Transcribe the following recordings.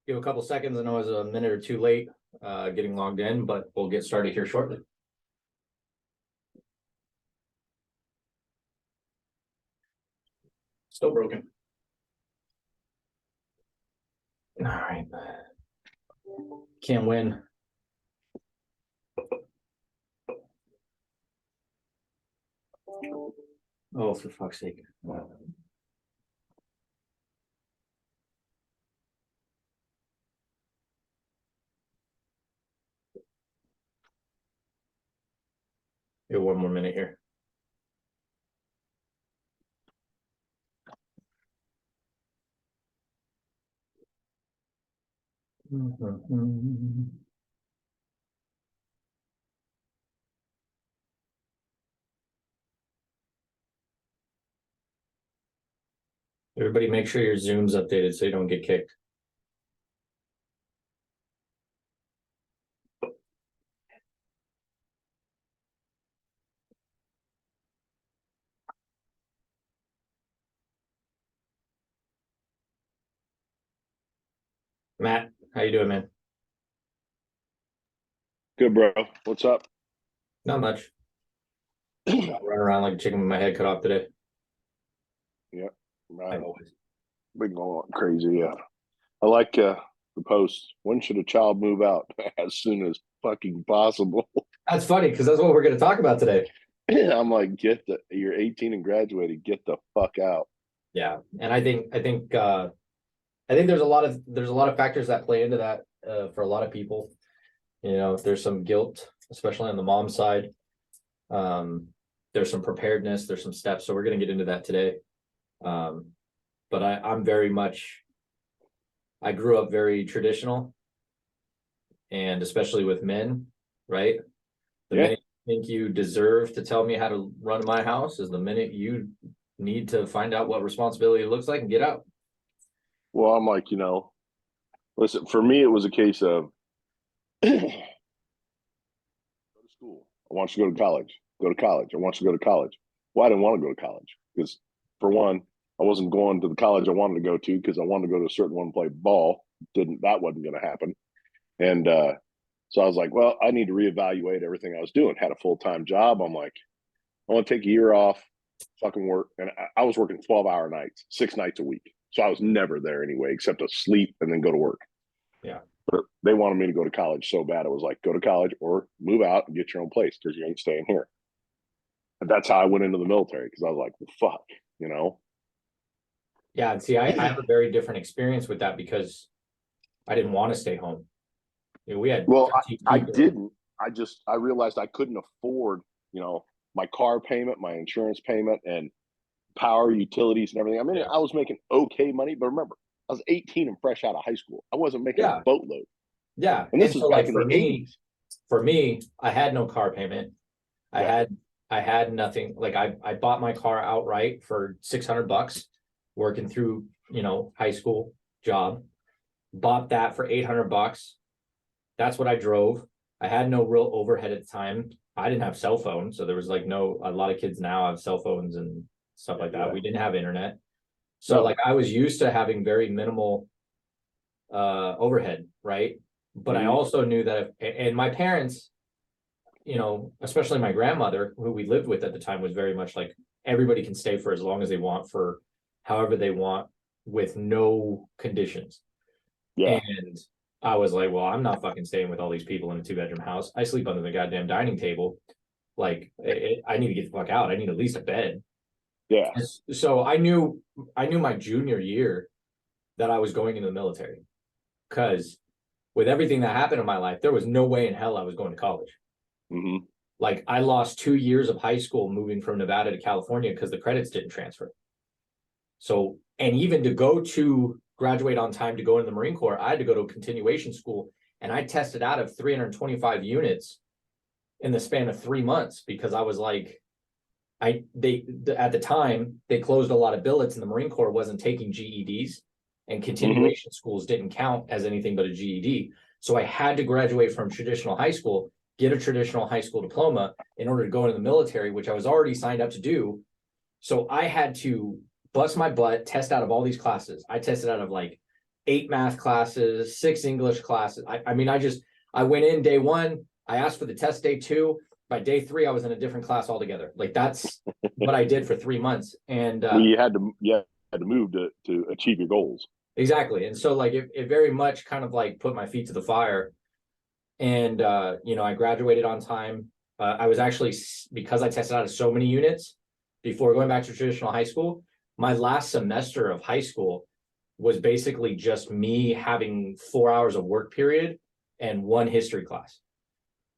Give a couple seconds. I know I was a minute or two late getting logged in, but we'll get started here shortly. Still broken. All right. Can't win. Oh, for fuck's sake. Give one more minute here. Everybody make sure your Zoom's updated so you don't get kicked. Matt, how you doing, man? Good, bro. What's up? Not much. Running around like a chicken with my head cut off today. Yep. Like always. Been going crazy. Yeah. I like the post. When should a child move out? As soon as fucking possible. That's funny because that's what we're going to talk about today. I'm like, you're 18 and graduated. Get the fuck out. Yeah, and I think there's a lot of factors that play into that for a lot of people. You know, there's some guilt, especially on the mom side. There's some preparedness, there's some steps. So we're going to get into that today. But I'm very much, I grew up very traditional, and especially with men, right? The minute you think you deserve to tell me how to run my house is the minute you need to find out what responsibility looks like and get out. Well, I'm like, listen, for me, it was a case of go to school. I want you to go to college. Go to college. I want you to go to college. Well, I didn't want to go to college because, for one, I wasn't going to the college I wanted to go to because I wanted to go to a certain one and play ball. That wasn't going to happen. And so I was like, well, I need to reevaluate everything I was doing. Had a full-time job. I'm like, I want to take a year off, fucking work. And I was working 12-hour nights, 6 nights a week. So I was never there anyway, except to sleep and then go to work. Yeah. But they wanted me to go to college so bad. It was like, go to college or move out and get your own place because you ain't staying here. And that's how I went into the military because I was like, well, fuck, Yeah, and see, I have a very different experience with that because I didn't want to stay home. You know, we had Well, I didn't. I realized I couldn't afford, my car payment, my insurance payment, and power utilities and everything. I mean, I was making okay money, but remember, I was 18 and fresh out of high school. I wasn't making a boatload. Yeah. And this is back in the 80s. For me, I had no car payment. I had nothing. Like I bought my car outright for $600 working through, high school job. Bought that for $800. That's what I drove. I had no real overhead at the time. I didn't have cell phones, so there was like a lot of kids now have cell phones and stuff like that. We didn't have internet. So like I was used to having very minimal overhead, right? But I also knew that and my parents, especially my grandmother, who we lived with at the time, was very much like everybody can stay for as long as they want, for however they want, with no conditions. Yeah. And I was like, well, I'm not fucking staying with all these people in a 2-bedroom house. I sleep under the goddamn dining table. Like, I need to get the fuck out. I need at least a bed. Yeah. So I knew my junior year that I was going into the military, because with everything that happened in my life, there was no way in hell I was going to college. Mm-hmm. Like I lost 2 years of high school moving from Nevada to California because the credits didn't transfer. So, and even to go to graduate on time to go into the Marine Corps, I had to go to a continuation school, and I tested out of 325 units in the span of 3 months because I was like, at the time they closed a lot of billets and the Marine Corps wasn't taking GEDs, and continuation schools didn't count as anything but a GED. So I had to graduate from traditional high school, get a traditional high school diploma in order to go into the military, which I was already signed up to do. So I had to bust my butt, test out of all these classes. I tested out of like 8 math classes, 6 English classes. I mean, I went in day 1, I asked for the test day 2. By day 3, I was in a different class altogether. Like that's what I did for 3 months. And Well, you had to move to achieve your goals. exactly. And so like it very much kind of like put my feet to the fire. And you know, I graduated on time. I was actually, because I tested out of so many units before going back to traditional high school, my last semester of high school was basically just me having 4 hours of work period and 1 history class.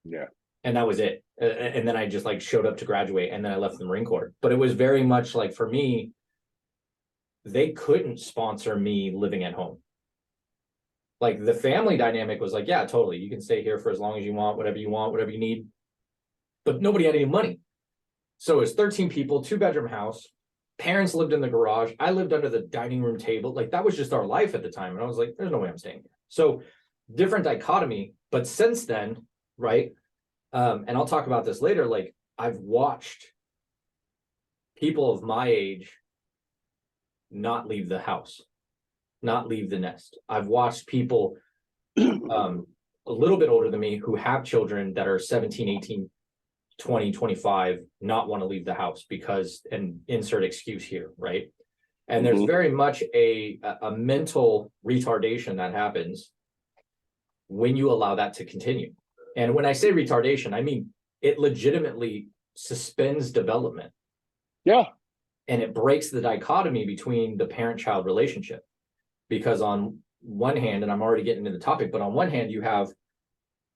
Yeah. And that was it. And then I just like showed up to graduate, and then I left the Marine Corps. But it was very much like, for me, they couldn't sponsor me living at home. Like the family dynamic was like, yeah, totally, you can stay here for as long as you want, whatever you need. But nobody had any money. So it was 13 people, 2-bedroom house. Parents lived in the garage. I lived under the dining room table. Like that was just our life at the time. And I was like, there's no way I'm staying here. So different dichotomy. But since then, right? And I'll talk about this later. Like I've watched people of my age not leave the house, not leave the nest. I've watched people a little bit older than me who have children that are 17, 18, 20, 25, not want to leave the house because, and insert excuse here, right? And there's very much a mental retardation that happens when you allow that to continue. And when I say retardation, I mean it legitimately suspends development. Yeah. And it breaks the dichotomy between the parent-child relationship. Because on one hand, and I'm already getting into the topic, but on one hand, you have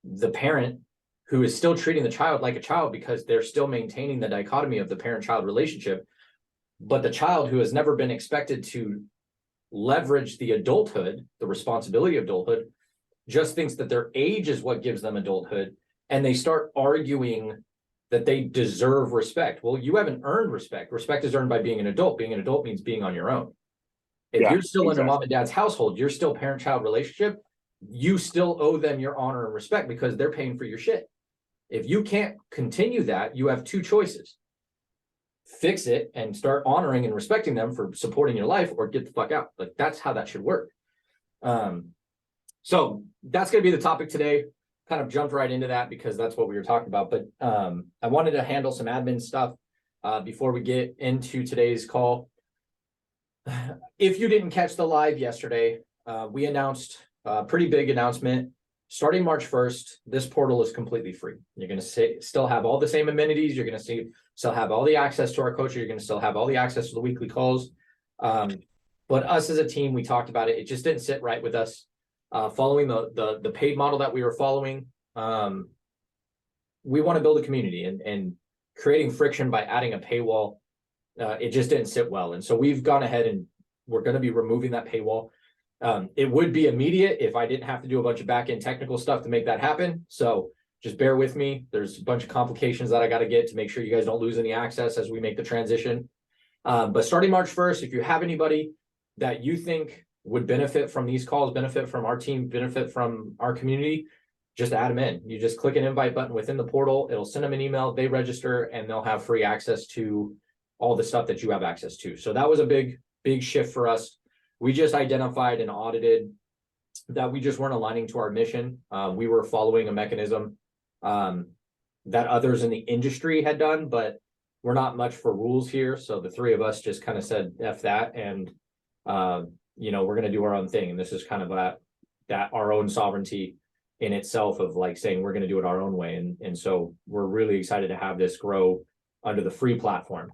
the parent who is still treating the child like a child because they're still maintaining the dichotomy of the parent-child relationship. But the child who has never been expected to leverage the adulthood, the responsibility of adulthood, just thinks that their age is what gives them adulthood. And they start arguing that they deserve respect. Well, you haven't earned respect. Respect is earned by being an adult. Being an adult means being on your own. If you're still in a mom and dad's household, you're still parent-child relationship, you still owe them your honor and respect because they're paying for your shit. If you can't continue that, you have 2 choices. Fix it and start honoring and respecting them for supporting your life, or get the fuck out. Like that's how that should work. So that's going to be the topic today. Kind of jumped right into that because that's what we were talking about. But I wanted to handle some admin stuff before we get into today's call. If you didn't catch the live yesterday, we announced a pretty big announcement. Starting March 1st, this portal is completely free. You're going to still have all the same amenities. You're going to still have all the access to our coaches. You're going to still have all the access to the weekly calls. But us as a team, we talked about it. It just didn't sit right with us. Following the paid model that we were following, we want to build a community, and creating friction by adding a paywall, it just didn't sit well. And so we've gone ahead and we're going to be removing that paywall. It would be immediate if I didn't have to do a bunch of back-end technical stuff to make that happen. So just bear with me. There's a bunch of complications that I got to get to make sure you guys don't lose any access as we make the transition. But starting March 1st, if you have anybody that you think would benefit from these calls, benefit from our team, benefit from our community, just add them in. You just click an invite button within the portal. It'll send them an email, they register, and they'll have free access to all the stuff that you have access to. So that was a big shift for us. We just identified and audited that we just weren't aligning to our mission. We were following a mechanism that others in the industry had done, but we're not much for rules here. So the 3 of us just kind of said, F that. And, you know, we're going to do our own thing. And this is kind of that our own sovereignty in itself of like saying we're going to do it our own way. And so we're really excited to have this grow under the free platform.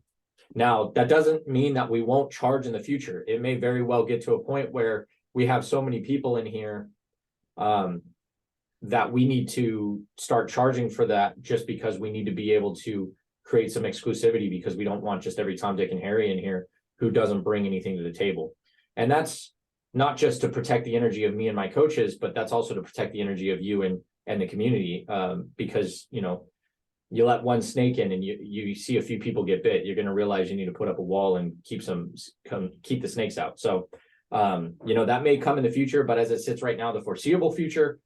Now, that doesn't mean that we won't charge in the future. It may very well get to a point where we have so many people in here that we need to start charging for that, just because we need to be able to create some exclusivity, because we don't want just every Tom, Dick, and Harry in here who doesn't bring anything to the table. And that's not just to protect the energy of me and my coaches, but that's also to protect the energy of you and the community, because, you know, you let one snake in and you see a few people get bit, you're going to realize you need to put up a wall and keep the snakes out. So, you know, that may come in the future, but as it sits right now, the foreseeable future,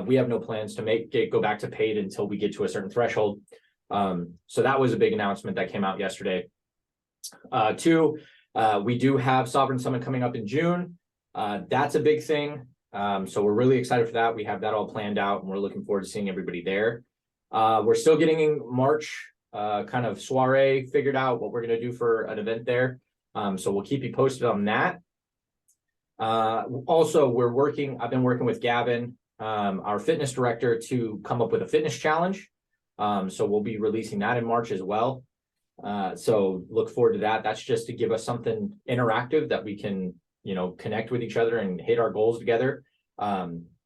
we have no plans to go back to paid until we get to a certain threshold. So that was a big announcement that came out yesterday. 2, we do have Sovereign Summit coming up in June. That's a big thing. So we're really excited for that. We have that all planned out and we're looking forward to seeing everybody there. We're still getting in March, kind of soiree figured out what we're going to do for an event there. So we'll keep you posted on that. Also, I've been working with Gavin, our fitness director, to come up with a fitness challenge. So we'll be releasing that in March as well. So look forward to that. That's just to give us something interactive that we can, connect with each other and hit our goals together.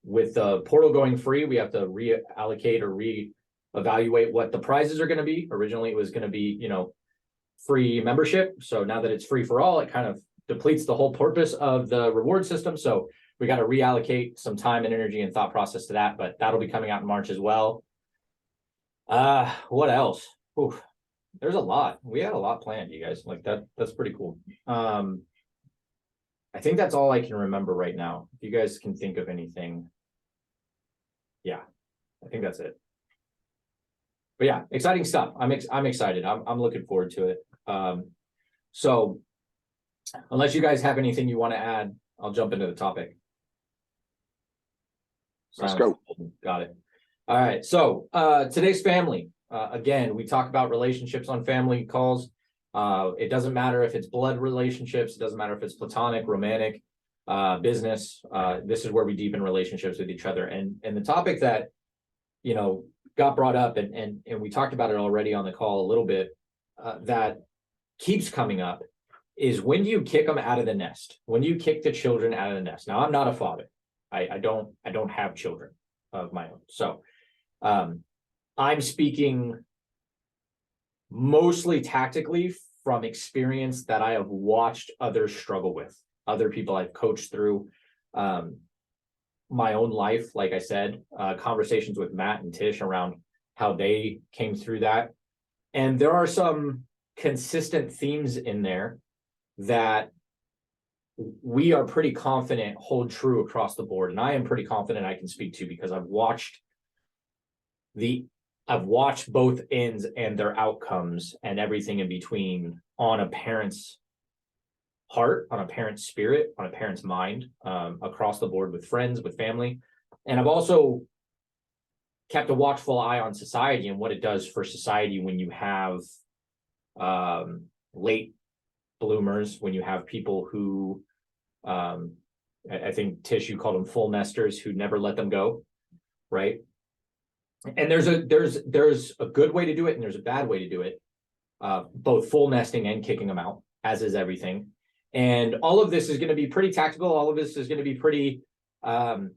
With the portal going free, we have to reallocate or reevaluate what the prizes are going to be. Originally, it was going to be, free membership. So now that it's free for all, it kind of depletes the whole purpose of the reward system. So we got to reallocate some time and energy and thought process to that, but that'll be coming out in March as well. What else? Oof, there's a lot. We had a lot planned, you guys. Like that's pretty cool. I think that's all I can remember right now. If you guys can think of anything. Yeah, I think that's it. But yeah, exciting stuff. I'm excited. I'm looking forward to it. So unless you guys have anything you want to add, I'll jump into the topic. Let's go. Got it. All right. So today's family. Again, we talk about relationships on family calls. It doesn't matter if it's blood relationships. It doesn't matter if it's platonic, romantic, business. This is where we deepen relationships with each other. And the topic that, got brought up and we talked about it already on the call a little bit, that keeps coming up is, when do you kick them out of the nest? When do you kick the children out of the nest? Now, I'm not a father. I don't have children of my own. So I'm speaking mostly tactically from experience that I have watched others struggle with, other people I've coached through, my own life. Like I said, conversations with Matt and Tish around how they came through that. And there are some consistent themes in there that we are pretty confident hold true across the board. And I am pretty confident I can speak to, because I've watched both ends and their outcomes and everything in between on a parent's heart, on a parent's spirit, on a parent's mind, across the board, with friends, with family. And I've also kept a watchful eye on society and what it does for society when you have late bloomers, when you have people who, I think Tish, you called them full nesters, who never let them go, right? And there's a good way to do it and there's a bad way to do it, both full nesting and kicking them out, as is everything. And all of this is going to be pretty tactical. All of this is going to be pretty high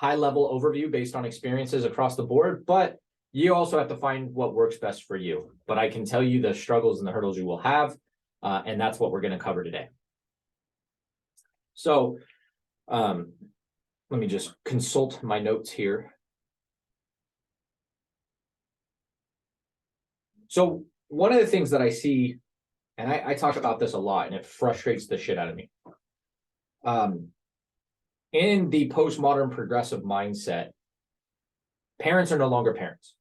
level overview based on experiences across the board, but you also have to find what works best for you. But I can tell you the struggles and the hurdles you will have, and that's what we're going to cover today. So let me just consult my notes here. So one of the things that I see, and I talk about this a lot, and it frustrates the shit out of me. In the postmodern progressive mindset, parents are no longer parents.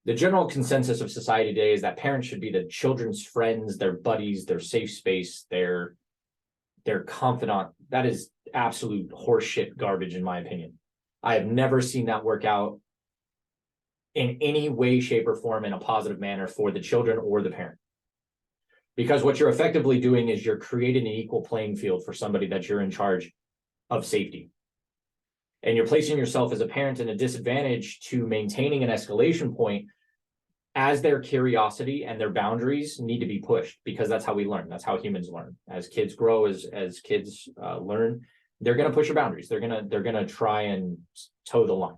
The general consensus of society today is that parents should be the children's friends, their buddies, their safe space, their confidant. That is absolute horseshit garbage, in my opinion. I have never seen that work out in any way, shape, or form in a positive manner for the children or the parent. Because what you're effectively doing is you're creating an equal playing field for somebody that you're in charge of safety. And you're placing yourself as a parent in a disadvantage to maintaining an escalation point as their curiosity and their boundaries need to be pushed, because that's how we learn. That's how humans learn. As kids grow, as kids learn, they're going to push your boundaries. They're going to try and toe the line.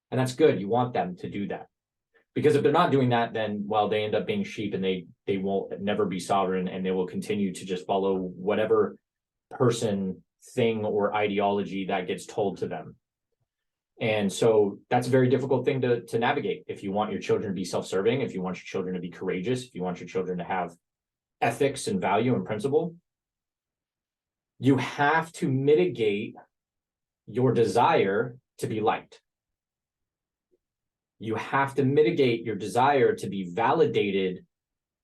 And that's good. You want them to do that. Because if they're not doing that, then, well, they end up being sheep, and they won't never be sovereign, and they will continue to just follow whatever person, thing, or ideology that gets told to them. And so that's a very difficult thing to navigate. If you want your children to be self-serving, if you want your children to be courageous, if you want your children to have ethics and value and principle, you have to mitigate your desire to be liked. You have to mitigate your desire to be validated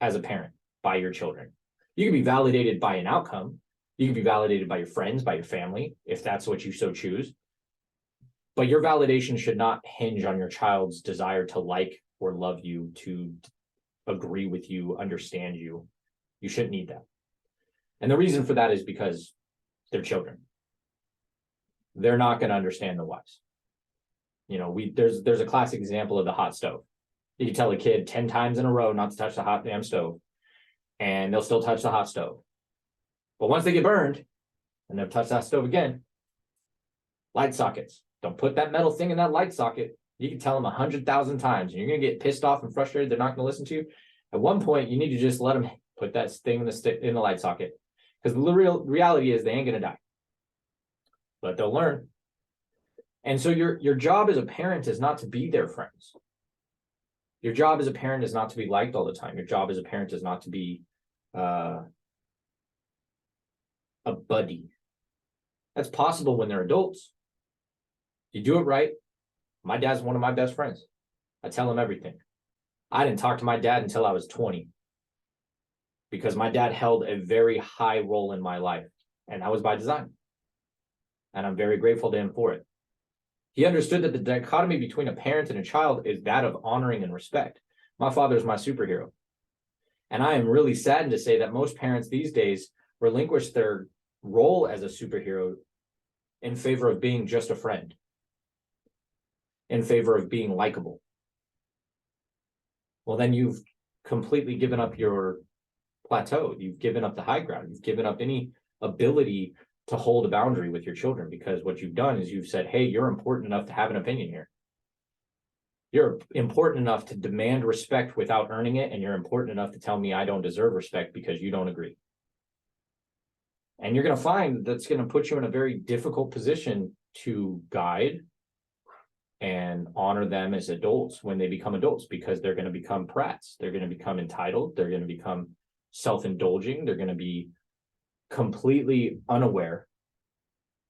as a parent by your children. You can be validated by an outcome. You can be validated by your friends, by your family, if that's what you so choose. But your validation should not hinge on your child's desire to like or love you, to agree with you, understand you. You shouldn't need that. And the reason for that is because they're children. They're not going to understand the whys. You know, there's a classic example of the hot stove. You can tell a kid 10 times in a row not to touch the hot damn stove, and they'll still touch the hot stove. But once they get burned and they'll touch that stove again, light sockets. Don't put that metal thing in that light socket. You can tell them 100,000 times, and you're going to get pissed off and frustrated. They're not going to listen to you. At one point, you need to just let them put that thing in the light socket, because the real reality is they ain't going to die, but they'll learn. And so your job as a parent is not to be their friends. Your job as a parent is not to be liked all the time. Your job as a parent is not to be a buddy. That's possible when they're adults. You do it right. My dad's one of my best friends. I tell him everything. I didn't talk to my dad until I was 20, because my dad held a very high role in my life, and that was by design. And I'm very grateful to him for it. He understood that the dichotomy between a parent and a child is that of honoring and respect. My father is my superhero. And I am really saddened to say that most parents these days relinquish their role as a superhero in favor of being just a friend, in favor of being likable. Well, then you've completely given up your plateau. You've given up the high ground. You've given up any ability to hold a boundary with your children, because what you've done is you've said, hey, you're important enough to have an opinion here. You're important enough to demand respect without earning it, and you're important enough to tell me I don't deserve respect because you don't agree. And you're going to find that's going to put you in a very difficult position to guide and honor them as adults when they become adults, because they're going to become prats. They're going to become entitled. They're going to become self-indulging. They're going to be completely unaware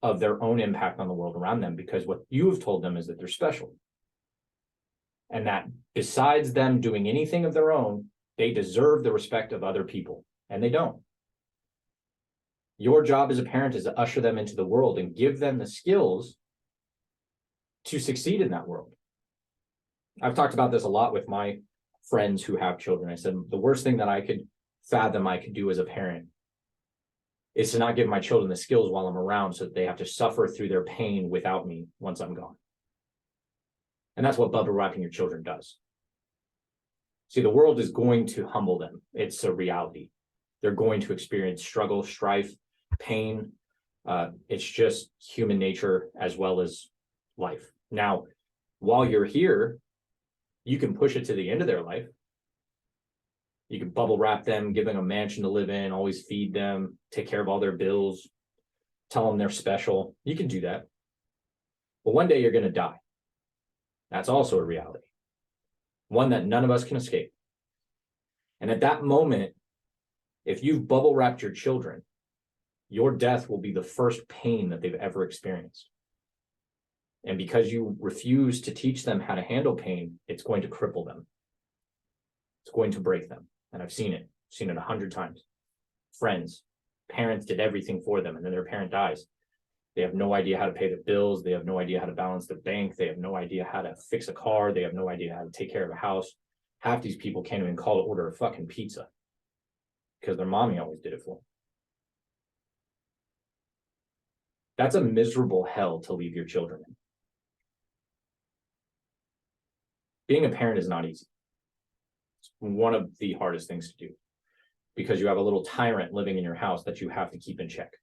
of their own impact on the world around them, because what you have told them is that they're special. And that besides them doing anything of their own, they deserve the respect of other people, and they don't. Your job as a parent is to usher them into the world and give them the skills to succeed in that world. I've talked about this a lot with my friends who have children. I said, the worst thing that I could fathom I could do as a parent is to not give my children the skills while I'm around, so that they have to suffer through their pain without me once I'm gone. And that's what bubble wrapping your children does. See, the world is going to humble them. It's a reality. They're going to experience struggle, strife, pain. It's just human nature as well as life. Now, while you're here, you can push it to the end of their life. You can bubble wrap them, give them a mansion to live in, always feed them, take care of all their bills, tell them they're special. You can do that. But one day you're going to die. That's also a reality, one that none of us can escape. And at that moment, if you've bubble wrapped your children, your death will be the first pain that they've ever experienced. And because you refuse to teach them how to handle pain, it's going to cripple them. It's going to break them. And I've seen it. I've seen it 100 times. Friends, parents did everything for them, and then their parent dies. They have no idea how to pay the bills. They have no idea how to balance the bank. They have no idea how to fix a car. They have no idea how to take care of a house. Half these people can't even call to order a fucking pizza because their mommy always did it for them. That's a miserable hell to leave your children in. Being a parent is not easy. It's one of the hardest things to do, because you have a little tyrant living in your house that you have to keep in check.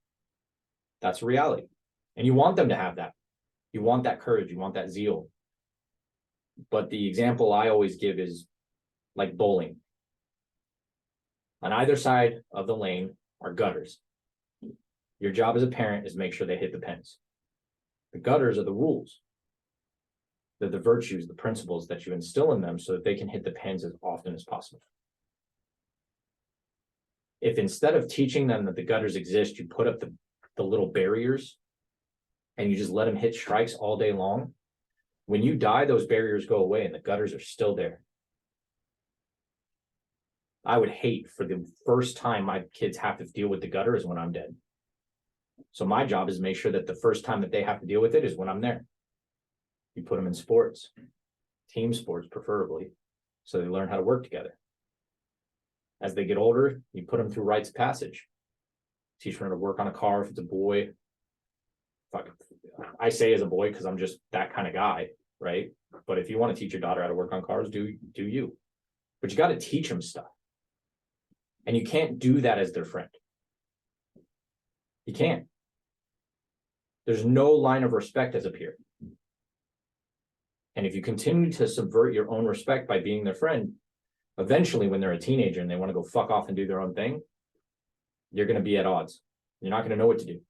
That's a reality. And you want them to have that. You want that courage. You want that zeal. But the example I always give is like bowling. On either side of the lane are gutters. Your job as a parent is make sure they hit the pins. The gutters are the rules. They're the virtues, the principles that you instill in them so that they can hit the pins as often as possible. If instead of teaching them that the gutters exist, you put up the little barriers and you just let them hit strikes all day long, when you die, those barriers go away and the gutters are still there. I would hate for the first time my kids have to deal with the gutter is when I'm dead. So my job is to make sure that the first time that they have to deal with it is when I'm there. You put them in sports, team sports preferably, so they learn how to work together. As they get older, you put them through rites of passage. Teach them how to work on a car if it's a boy. I say as a boy because I'm just that kind of guy, right? But if you want to teach your daughter how to work on cars, do you. But you got to teach them stuff. And you can't do that as their friend. You can't. There's no line of respect as a peer. And if you continue to subvert your own respect by being their friend, eventually when they're a teenager and they want to go fuck off and do their own thing, you're going to be at odds. You're not going to know what to do.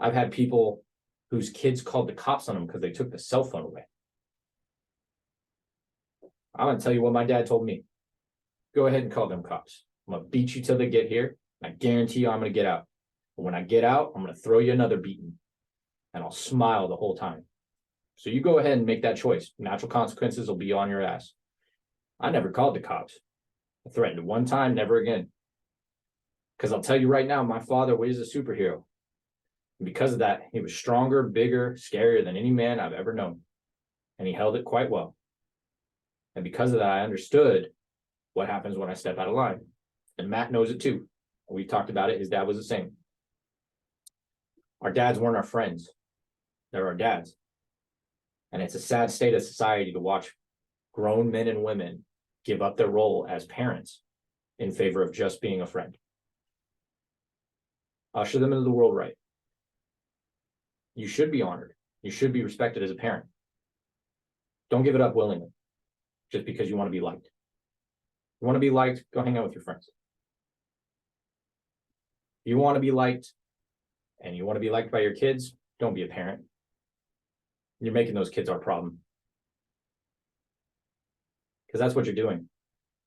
I've had people whose kids called the cops on them because they took the cell phone away. I'm going to tell you what my dad told me. Go ahead and call them cops. I'm going to beat you till they get here. I guarantee you I'm going to get out. But when I get out, I'm going to throw you another beating. And I'll smile the whole time. So you go ahead and make that choice. Natural consequences will be on your ass. I never called the cops. I threatened one time, never again. Because I'll tell you right now, my father was a superhero. And because of that, he was stronger, bigger, scarier than any man I've ever known. And he held it quite well. And because of that, I understood what happens when I step out of line. And Matt knows it too. We talked about it. His dad was the same. Our dads weren't our friends. They're our dads. And it's a sad state of society to watch grown men and women give up their role as parents in favor of just being a friend. Usher them into the world right. You should be honored. You should be respected as a parent. Don't give it up willingly just because you want to be liked. You want to be liked, go hang out with your friends. If you want to be liked and you want to be liked by your kids, don't be a parent. You're making those kids our problem. Because that's what you're doing.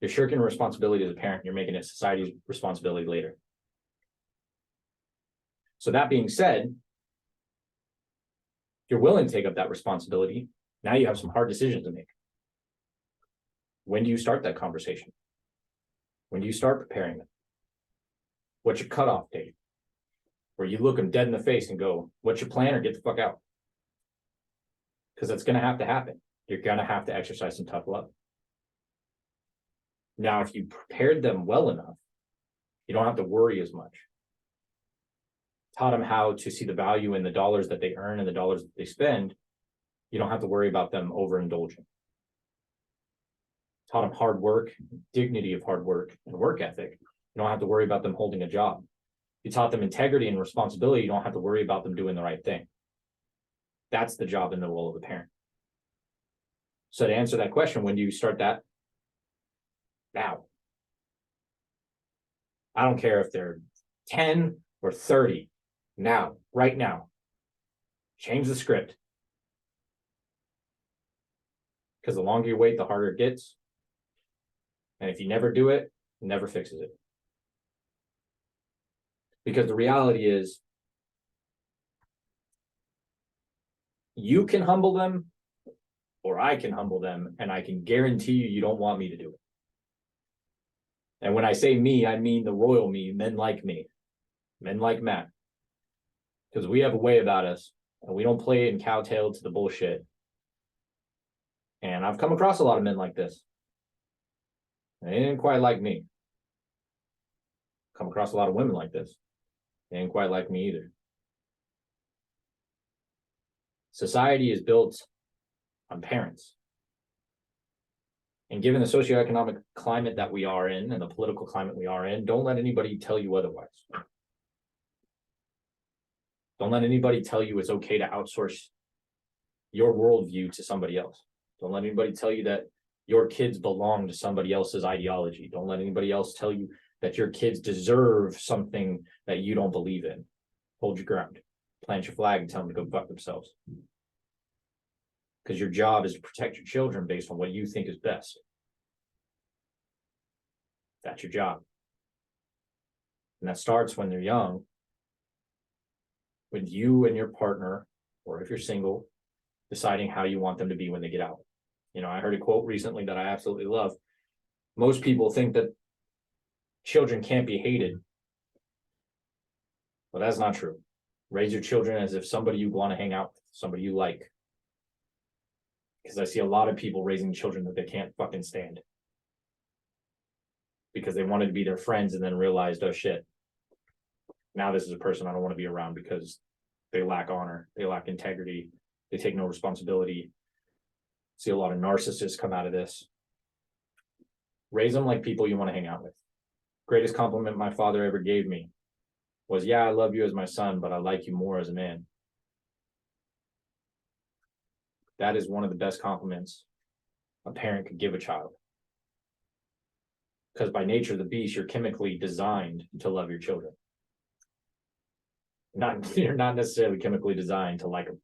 You're shirking responsibility as a parent. You're making it society's responsibility later. So that being said, if you're willing to take up that responsibility, now you have some hard decisions to make. When do you start that conversation? When do you start preparing them? What's your cutoff date? Where you look them dead in the face and go, what's your plan or get the fuck out? Because that's going to have to happen. You're going to have to exercise some tough love. Now, if you prepared them well enough, you don't have to worry as much. Taught them how to see the value in the dollars that they earn and the dollars that they spend. You don't have to worry about them overindulging. Taught them hard work, dignity of hard work, and work ethic. You don't have to worry about them holding a job. You taught them integrity and responsibility. You don't have to worry about them doing the right thing. That's the job and the role of a parent. So to answer that question, when do you start that? Now. I don't care if they're 10 or 30. Now, right now. Change the script. Because the longer you wait, the harder it gets. And if you never do it, it never fixes it. Because the reality is, you can humble them, or I can humble them, and I can guarantee you don't want me to do it. And when I say me, I mean the royal me, men like Matt. Because we have a way about us, and we don't play in cowtail to the bullshit. And I've come across a lot of men like this. They didn't quite like me. Come across a lot of women like this. They didn't quite like me either. Society is built on parents. And given the socioeconomic climate that we are in and the political climate we are in, don't let anybody tell you otherwise. Don't let anybody tell you it's okay to outsource your worldview to somebody else. Don't let anybody tell you that your kids belong to somebody else's ideology. Don't let anybody else tell you that your kids deserve something that you don't believe in. Hold your ground. Plant your flag and tell them to go fuck themselves. Because your job is to protect your children based on what you think is best. That's your job. And that starts when they're young, with you and your partner, or if you're single, deciding how you want them to be when they get out. You know, I heard a quote recently that I absolutely love. Most people think that children can't be hated. But that's not true. Raise your children as if somebody you want to hang out with, somebody you like. Because I see a lot of people raising children that they can't fucking stand. Because they wanted to be their friends and then realized, oh shit, now this is a person I don't want to be around because they lack honor, they lack integrity, they take no responsibility. See a lot of narcissists come out of this. Raise them like people you want to hang out with. Greatest compliment my father ever gave me was, yeah, I love you as my son, but I like you more as a man. That is one of the best compliments a parent could give a child. Because by nature of the beast, you're chemically designed to love your children. You're not necessarily chemically designed to like them.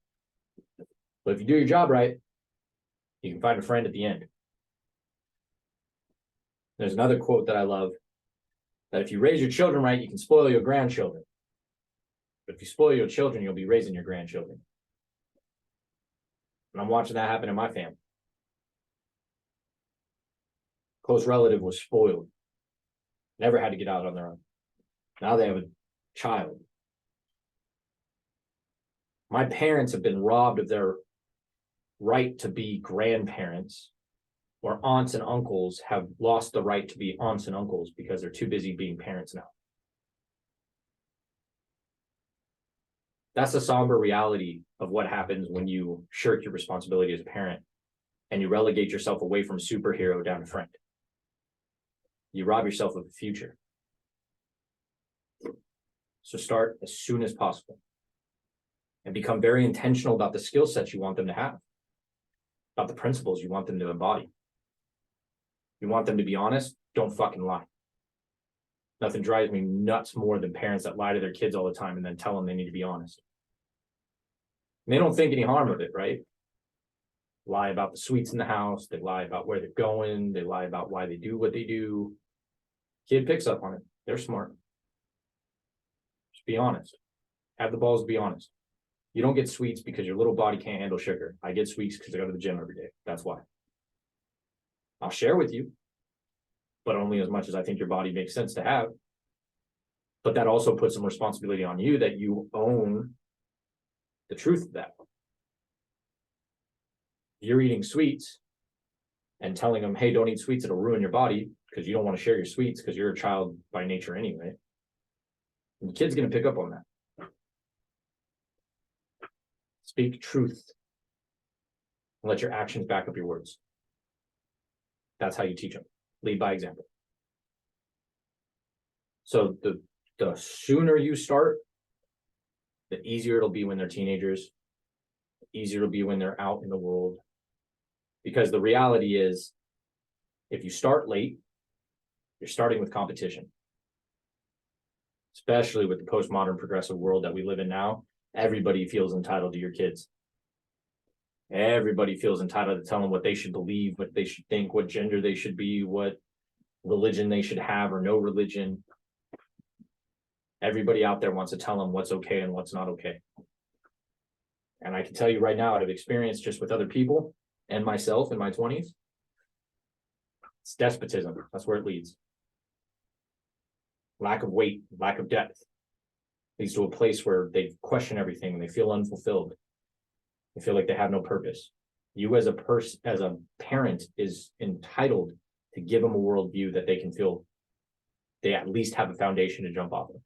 But if you do your job right, you can find a friend at the end. There's another quote that I love, that if you raise your children right, you can spoil your grandchildren. But if you spoil your children, you'll be raising your grandchildren. And I'm watching that happen in my family. Close relative was spoiled. Never had to get out on their own. Now they have a child. My parents have been robbed of their right to be grandparents, or aunts and uncles have lost the right to be aunts and uncles because they're too busy being parents now. That's a somber reality of what happens when you shirk your responsibility as a parent and you relegate yourself away from superhero down to friend. You rob yourself of the future. So start as soon as possible and become very intentional about the skill sets you want them to have, about the principles you want them to embody. You want them to be honest? Don't fucking lie. Nothing drives me nuts more than parents that lie to their kids all the time and then tell them they need to be honest. And they don't think any harm of it, right? Lie about the sweets in the house. They lie about where they're going. They lie about why they do what they do. Kid picks up on it. They're smart. Just be honest. Have the balls to be honest. You don't get sweets because your little body can't handle sugar. I get sweets because I go to the gym every day. That's why. I'll share with you, but only as much as I think your body makes sense to have. But that also puts some responsibility on you, that you own the truth of that. You're eating sweets and telling them, hey, don't eat sweets, it'll ruin your body, because you don't want to share your sweets because you're a child by nature anyway. And the kid's going to pick up on that. Speak truth and let your actions back up your words. That's how you teach them. Lead by example. So the sooner you start, the easier it'll be when they're teenagers. The easier it'll be when they're out in the world. Because the reality is, if you start late, you're starting with competition. Especially with the postmodern progressive world that we live in now, everybody feels entitled to your kids. Everybody feels entitled to tell them what they should believe, what they should think, what gender they should be, what religion they should have or no religion. Everybody out there wants to tell them what's okay and what's not okay. And I can tell you right now, out of experience just with other people and myself in my 20s, it's despotism. That's where it leads. Lack of weight, lack of depth leads to a place where they question everything and they feel unfulfilled. They feel like they have no purpose. You as a parent is entitled to give them a worldview that they can feel they at least have a foundation to jump off of.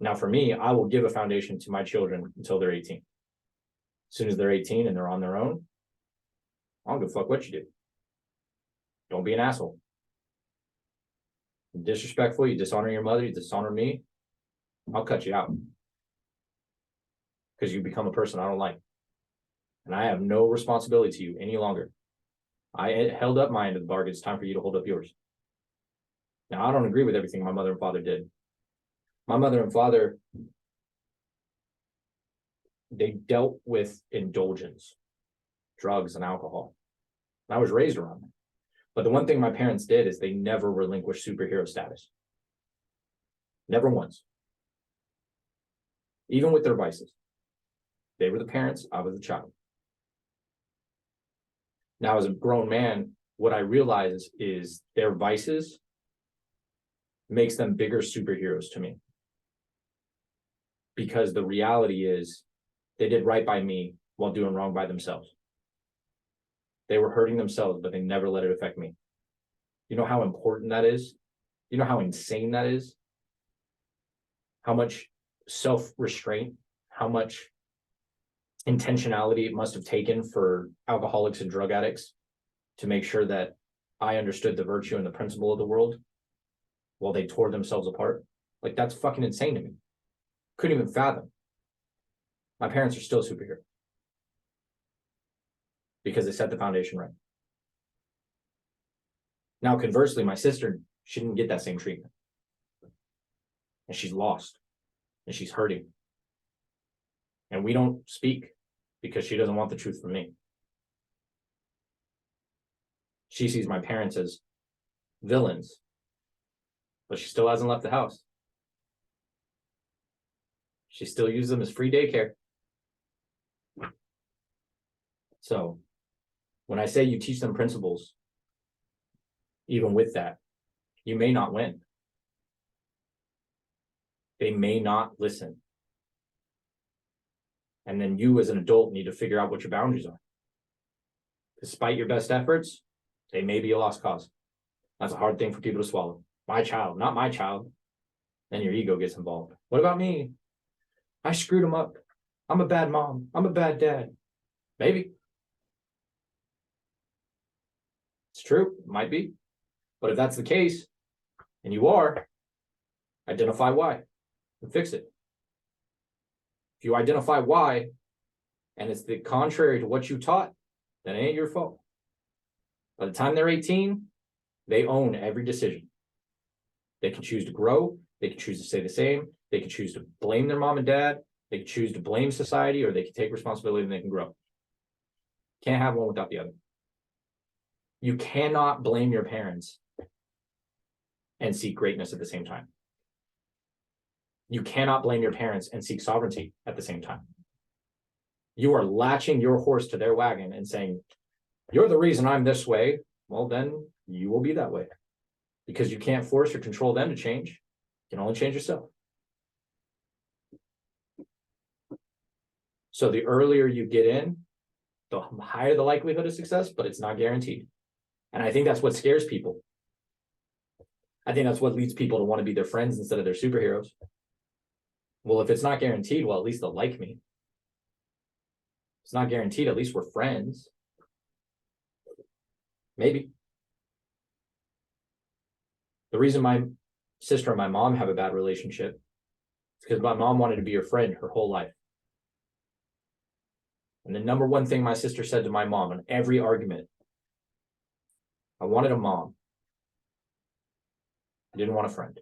Now, for me, I will give a foundation to my children until they're 18. As soon as they're 18 and they're on their own, I don't give a fuck what you do. Don't be an asshole. You're disrespectful, you dishonor your mother, you dishonor me, I'll cut you out. Because you become a person I don't like. And I have no responsibility to you any longer. I held up my end of the bargain. It's time for you to hold up yours. Now, I don't agree with everything my mother and father did. My mother and father, they dealt with indulgence, drugs, and alcohol. And I was raised around them. But the one thing my parents did is they never relinquished superhero status. Never once. Even with their vices. They were the parents, I was the child. Now, as a grown man, what I realize is their vices makes them bigger superheroes to me. Because the reality is they did right by me while doing wrong by themselves. They were hurting themselves, but they never let it affect me. You know how important that is? You know how insane that is? How much self-restraint, how much intentionality it must have taken for alcoholics and drug addicts to make sure that I understood the virtue and the principle of the world while they tore themselves apart. Like, that's fucking insane to me. Couldn't even fathom. My parents are still superheroes because they set the foundation right. Now, conversely, my sister, she didn't get that same treatment. And she's lost. And she's hurting. And we don't speak because she doesn't want the truth from me. She sees my parents as villains, but she still hasn't left the house. She still uses them as free daycare. So when I say you teach them principles, even with that, you may not win. They may not listen. And then you as an adult need to figure out what your boundaries are. Despite your best efforts, they may be a lost cause. That's a hard thing for people to swallow. My child, not my child. Then your ego gets involved. What about me? I screwed him up. I'm a bad mom. I'm a bad dad. Maybe. It's true. It might be. But if that's the case, and you are, identify why and fix it. If you identify why, and it's the contrary to what you taught, then it ain't your fault. By the time they're 18, they own every decision. They can choose to grow. They can choose to stay the same. They can choose to blame their mom and dad. They can choose to blame society, or they can take responsibility and they can grow. Can't have one without the other. You cannot blame your parents and seek greatness at the same time. You cannot blame your parents and seek sovereignty at the same time. You are latching your horse to their wagon and saying, you're the reason I'm this way. Well, then you will be that way. Because you can't force or control them to change. You can only change yourself. So the earlier you get in, the higher the likelihood of success, but it's not guaranteed. And I think that's what scares people. I think that's what leads people to want to be their friends instead of their superheroes. Well, if it's not guaranteed, well, at least they'll like me. It's not guaranteed, at least we're friends. Maybe. The reason my sister and my mom have a bad relationship is because my mom wanted to be her friend her whole life. And the number one thing my sister said to my mom in every argument, I wanted a mom. I didn't want a friend.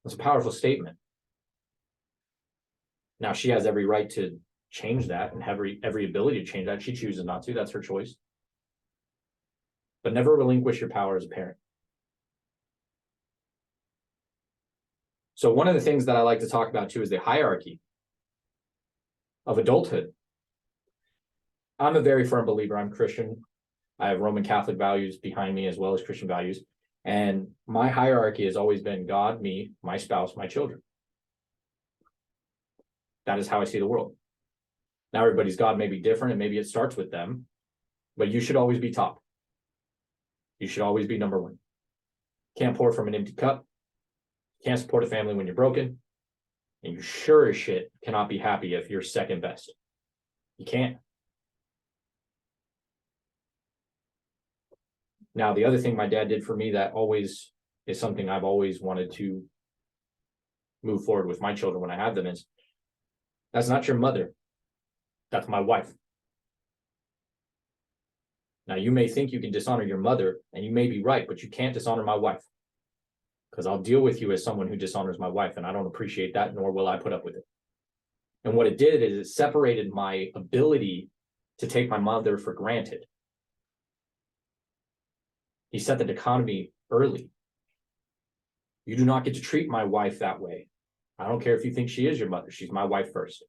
That's a powerful statement. Now, she has every right to change that and have every ability to change that. She chooses not to. That's her choice. But never relinquish your power as a parent. So one of the things that I like to talk about too is the hierarchy of adulthood. I'm a very firm believer. I'm Christian. I have Roman Catholic values behind me as well as Christian values. And my hierarchy has always been God, me, my spouse, my children. That is how I see the world. Now everybody's God may be different and maybe it starts with them, but you should always be top. You should always be number one. Can't pour from an empty cup. Can't support a family when you're broken. And you sure as shit cannot be happy if you're second best. You can't. Now, the other thing my dad did for me that always is something I've always wanted to move forward with my children when I have them is, that's not your mother. That's my wife. Now, you may think you can dishonor your mother, and you may be right, but you can't dishonor my wife. Because I'll deal with you as someone who dishonors my wife, and I don't appreciate that, nor will I put up with it. And what it did is it separated my ability to take my mother for granted. He set the dichotomy early. You do not get to treat my wife that way. I don't care if you think she is your mother. She's my wife first.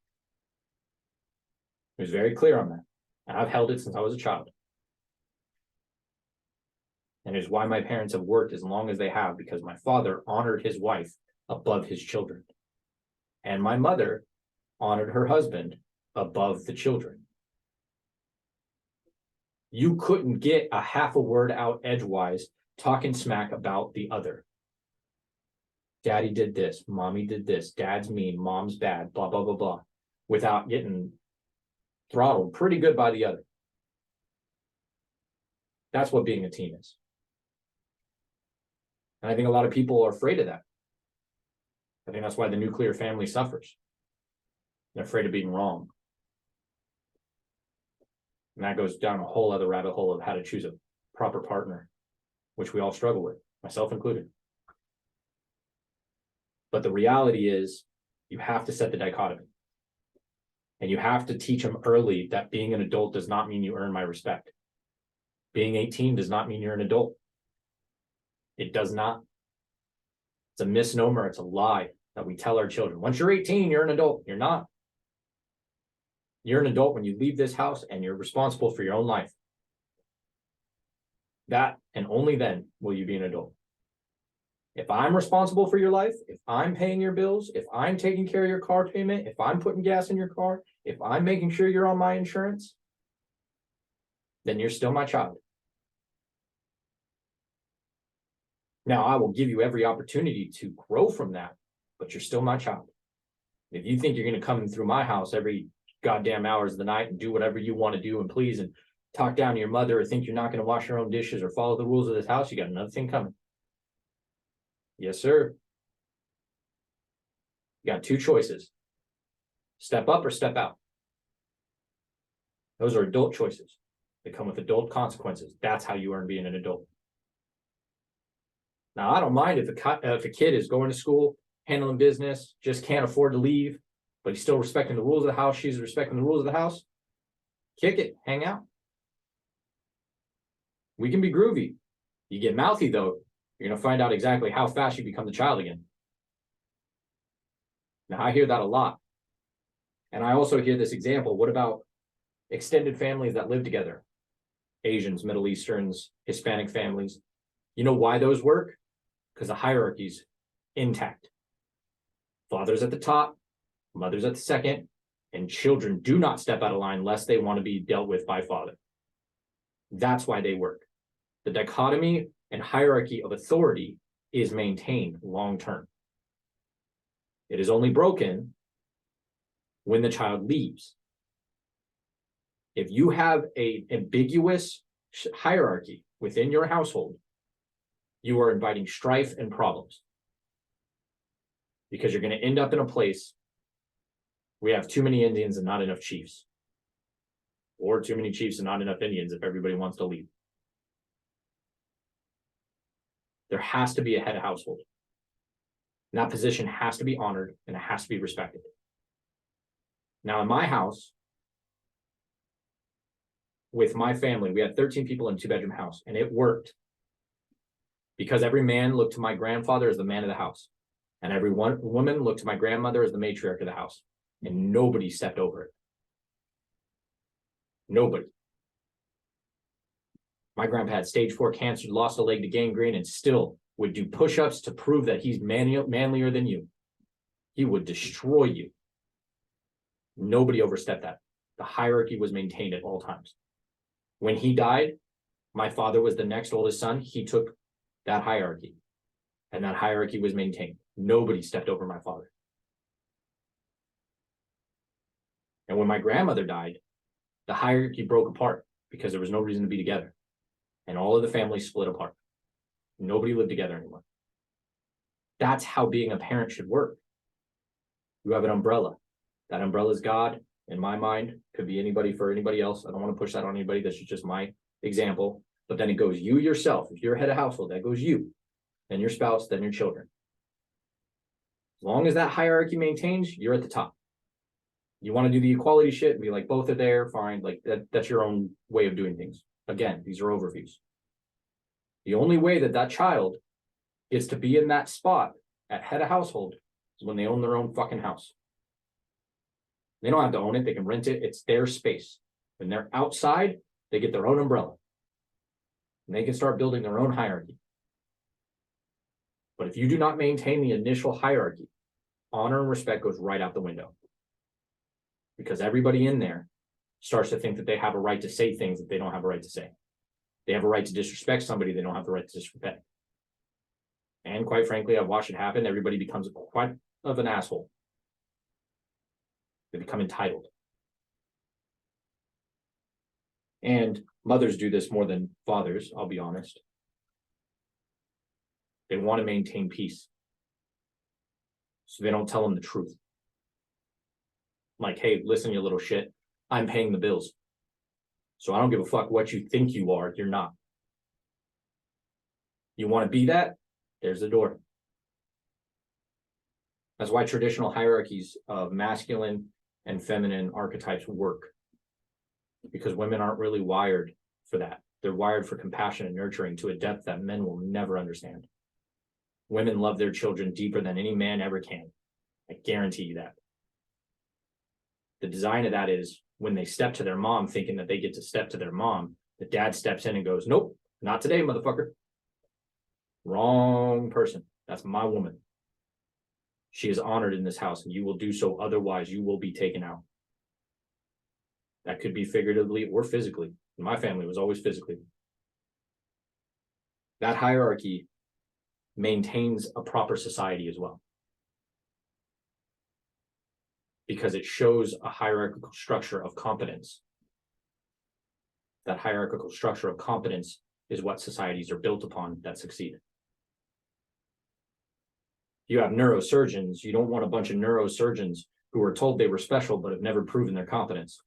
He was very clear on that. And I've held it since I was a child. And it's why my parents have worked as long as they have, because my father honored his wife above his children. And my mother honored her husband above the children. You couldn't get a half a word out edgewise talking smack about the other. Daddy did this, mommy did this, dad's mean, mom's bad, blah, blah, blah, blah, without getting throttled pretty good by the other. That's what being a team is. And I think a lot of people are afraid of that. I think that's why the nuclear family suffers. They're afraid of being wrong. And that goes down a whole other rabbit hole of how to choose a proper partner, which we all struggle with, myself included. But the reality is, you have to set the dichotomy. And you have to teach them early that being an adult does not mean you earn my respect. Being 18 does not mean you're an adult. It does not. It's a misnomer. It's a lie that we tell our children. Once you're 18, you're an adult. You're not. You're an adult when you leave this house and you're responsible for your own life. That and only then will you be an adult. If I'm responsible for your life, if I'm paying your bills, if I'm taking care of your car payment, if I'm putting gas in your car, if I'm making sure you're on my insurance, then you're still my child. Now, I will give you every opportunity to grow from that, but you're still my child. If you think you're going to come through my house every goddamn hours of the night and do whatever you want to do and please and talk down to your mother or think you're not going to wash your own dishes or follow the rules of this house, you got another thing coming. Yes, sir. You got two choices. Step up or step out. Those are adult choices. They come with adult consequences. That's how you earn being an adult. Now, I don't mind if a kid is going to school, handling business, just can't afford to leave, but he's still respecting the rules of the house. She's respecting the rules of the house. Kick it, hang out. We can be groovy. You get mouthy, though, you're going to find out exactly how fast you become the child again. Now, I hear that a lot. And I also hear this example. What about extended families that live together? Asians, Middle Easterns, Hispanic families. You know why those work? Because the hierarchy's intact. Father's at the top, mother's at the second, and children do not step out of line unless they want to be dealt with by father. That's why they work. The dichotomy and hierarchy of authority is maintained long term. It is only broken when the child leaves. If you have an ambiguous hierarchy within your household, you are inviting strife and problems. Because you're going to end up in a place where we have too many Indians and not enough chiefs. Or too many chiefs and not enough Indians if everybody wants to leave. There has to be a head of household. And that position has to be honored and it has to be respected. Now, in my house, with my family, we had 13 people in a 2-bedroom house, and it worked. Because every man looked to my grandfather as the man of the house. And every woman looked to my grandmother as the matriarch of the house. And nobody stepped over it. Nobody. My grandpa had stage 4 cancer, lost a leg to gangrene, and still would do push-ups to prove that he's manlier than you. He would destroy you. Nobody overstepped that. The hierarchy was maintained at all times. When he died, my father was the next oldest son. He took that hierarchy, and that hierarchy was maintained. Nobody stepped over my father. And when my grandmother died, the hierarchy broke apart because there was no reason to be together. And all of the families split apart. Nobody lived together anymore. That's how being a parent should work. You have an umbrella. That umbrella is God. In my mind, could be anybody for anybody else. I don't want to push that on anybody. This is just my example. But then it goes you yourself. If you're head of household, that goes you, then your spouse, then your children. As long as that hierarchy maintains, you're at the top. You want to do the equality shit and be like, both are there, fine. Like that's your own way of doing things. Again, these are overviews. The only way that that child gets to be in that spot at head of household is when they own their own fucking house. They don't have to own it. They can rent it. It's their space. When they're outside, they get their own umbrella. And they can start building their own hierarchy. But if you do not maintain the initial hierarchy, honor and respect goes right out the window. Because everybody in there starts to think that they have a right to say things that they don't have a right to say. They have a right to disrespect somebody they don't have the right to disrespect. And quite frankly, I've watched it happen. Everybody becomes quite of an asshole. They become entitled. And mothers do this more than fathers, I'll be honest. They want to maintain peace. So they don't tell them the truth. Like, hey, listen, you little shit, I'm paying the bills. So I don't give a fuck what you think you are, you're not. You want to be that? There's the door. That's why traditional hierarchies of masculine and feminine archetypes work. Because women aren't really wired for that. They're wired for compassion and nurturing to a depth that men will never understand. Women love their children deeper than any man ever can. I guarantee you that. The design of that is when they step to their mom thinking that they get to step to their mom, the dad steps in and goes, nope, not today, motherfucker. Wrong person. That's my woman. She is honored in this house and you will do so. Otherwise, you will be taken out. That could be figuratively or physically. My family was always physically. That hierarchy maintains a proper society as well. Because it shows a hierarchical structure of competence. That hierarchical structure of competence is what societies are built upon that succeed. You have neurosurgeons, you don't want a bunch of neurosurgeons who are told they were special but have never proven their competence.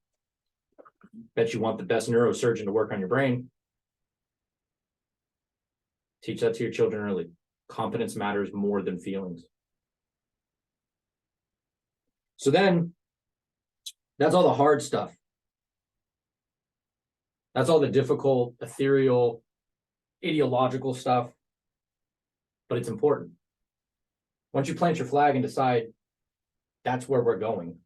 Bet you want the best neurosurgeon to work on your brain. Teach that to your children early. Competence matters more than feelings. So then, that's all the hard stuff. That's all the difficult, ethereal, ideological stuff. But it's important. Once you plant your flag and decide that's where we're going,